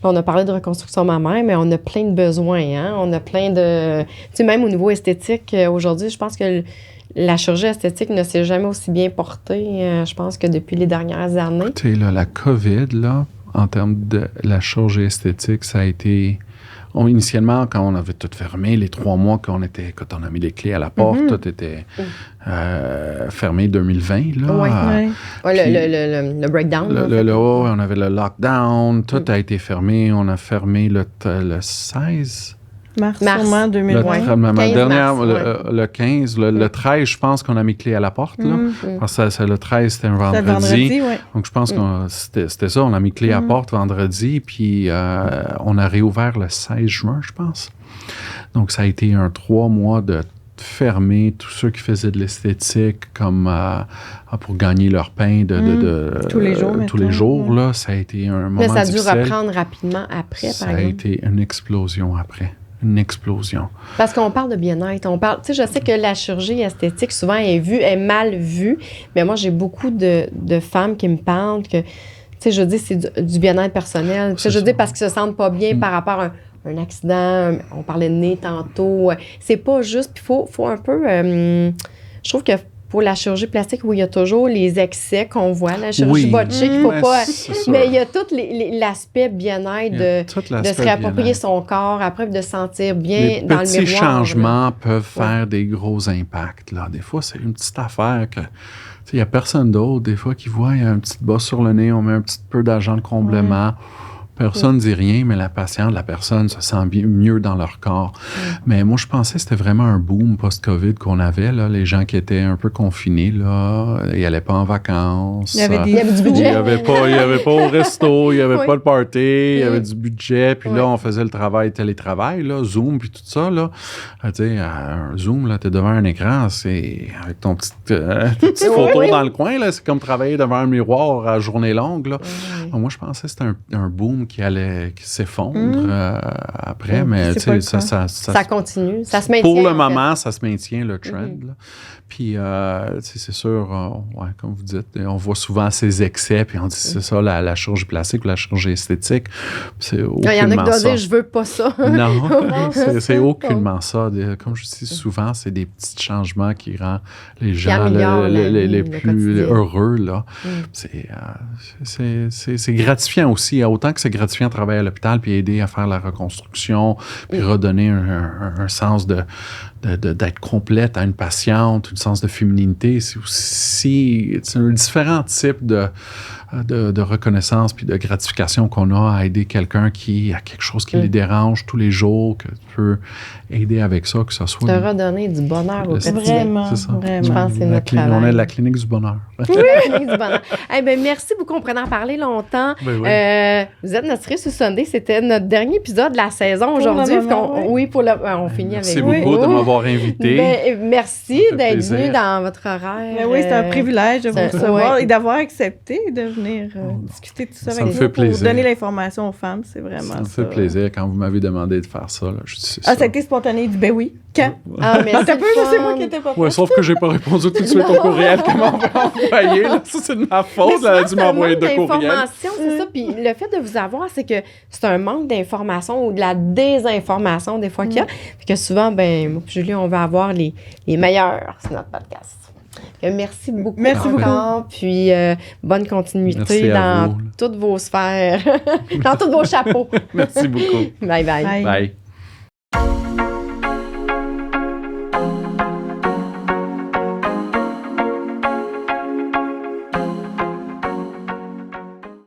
on a parlé de reconstruction mammaire, mais on a plein de besoins, hein? On a plein de... Tu sais, même au niveau esthétique, aujourd'hui, je pense que la chirurgie esthétique ne s'est jamais aussi bien portée, je pense, que depuis les dernières années. Écoutez, là, la COVID, là, en termes de la chirurgie esthétique, ça a été... initialement, quand on avait tout fermé, les 3 mois quand on a mis les clés à la porte, tout était fermé 2020. Là. Ouais. Ouais. Ouais, Puis- le breakdown. en fait. Ouais, on avait le lockdown, tout a été fermé. On a fermé le 16 Mars. Mars. Sûrement, 2020. Ma 15 dernière, mars, le 15, le 13, je pense qu'on a mis clé à la porte. Là, parce que le 13, c'était un C'est vendredi. oui. Donc, je pense que c'était ça. On a mis clé à la porte vendredi, puis on a réouvert le 16 juin, je pense. Donc, ça a été 3 mois de fermer tous ceux qui faisaient de l'esthétique comme pour gagner leur pain tous les jours. tous les jours. Là, ça a été un moment difficile. Mais ça a dû reprendre rapidement après, par exemple. Ça a été une explosion après. Une explosion. Parce qu'on parle de bien-être. On parle, tu sais, je sais que la chirurgie esthétique, souvent, est mal vue. Mais moi, j'ai beaucoup de femmes qui me parlent que, tu sais, je dis, c'est du bien-être personnel. Tu sais, je dis parce qu'ils se sentent pas bien par rapport à un accident. On parlait de nez tantôt. C'est pas juste. Puis il faut un peu. Je trouve que pour la chirurgie plastique, où il y a toujours les excès qu'on voit, la chirurgie botchée, qu'il faut pas. Mais il y a tout l'aspect bien-être de se réapproprier son corps, après de se sentir bien dans le miroir. Les petits changements peuvent faire des gros impacts. Là. Des fois, c'est une petite affaire que. Il n'y a personne d'autre, des fois, qui voit, il y a un petit bas sur le nez, on met un petit peu d'agent de comblement. Personne ne dit rien, mais la personne se sent mieux dans leur corps. Mais moi, je pensais que c'était vraiment un boom post-COVID qu'on avait, là, les gens qui étaient un peu confinés, là, ils n'allaient pas en vacances. Il y avait du budget. Il n'y avait pas au resto, il n'y avait pas de party, il y avait du budget. Puis là, on faisait le télétravail, là, Zoom, puis tout ça. Là. Tu sais, un Zoom, là, tu es devant un écran, c'est avec ton petite photo dans le coin, là, c'est comme travailler devant un miroir à journée longue. Là. Moi, je pensais que c'était un boom qui s'effondre après, mais tu sais, ça continue, ça se maintient. Pour le moment, ça se maintient, le trend. Là. Puis, c'est sûr, comme vous dites, on voit souvent ces excès, puis on dit c'est ça, la chirurgie plastique ou la chirurgie esthétique. C'est aucunement ça. Il y en a qui doivent dire, je veux pas ça. Non, c'est aucunement ça. Comme je dis souvent, c'est des petits changements qui rendent les gens les plus heureux. Là. C'est gratifiant aussi, autant que c'est gratifiant de travailler à l'hôpital puis aider à faire la reconstruction, puis redonner un sens d'être complète à une patiente, un sens de féminité. C'est aussi un différent type de reconnaissance puis de gratification qu'on a à aider quelqu'un qui a quelque chose qui les dérange tous les jours, que tu peux aider avec ça, que ce soit... De redonner du bonheur au quotidien. Vraiment, c'est ça. vraiment. Je pense que c'est notre travail. On est la clinique du bonheur. Oui, la clinique du bonheur. Merci beaucoup, on pourrait en parler longtemps. Oui. Vous êtes notre Cerise sur Sunday, c'était notre dernier épisode de la saison aujourd'hui. On finit avec vous. Merci beaucoup de m'avoir invité. Merci d'être venu dans votre horaire. Oui, c'est un privilège de vous recevoir et d'avoir accepté de venir discuter de tout ça avec nous pour donner l'information aux femmes. C'est vraiment ça. Ça me fait plaisir quand vous m'avez demandé de faire ça. Là, ça a été spontané. Il dit ben oui. Quand? Mais c'est moi qui n'étais pas ouais, sauf que j'ai pas répondu tout de suite au courriel. Comment on va envoyer? Là? Ça, c'est de ma faute. Elle a dû m'envoyer 2 courriels. C'est ça. Puis le fait de vous avoir, c'est que c'est un manque d'information ou de la désinformation des fois qu'il y a. Puis que souvent, moi et Julie, on va avoir les meilleurs sur notre podcast. Merci beaucoup. Merci beaucoup. Puis bonne continuité dans toutes vos sphères, dans tous vos chapeaux. Merci beaucoup. Bye bye. Bye.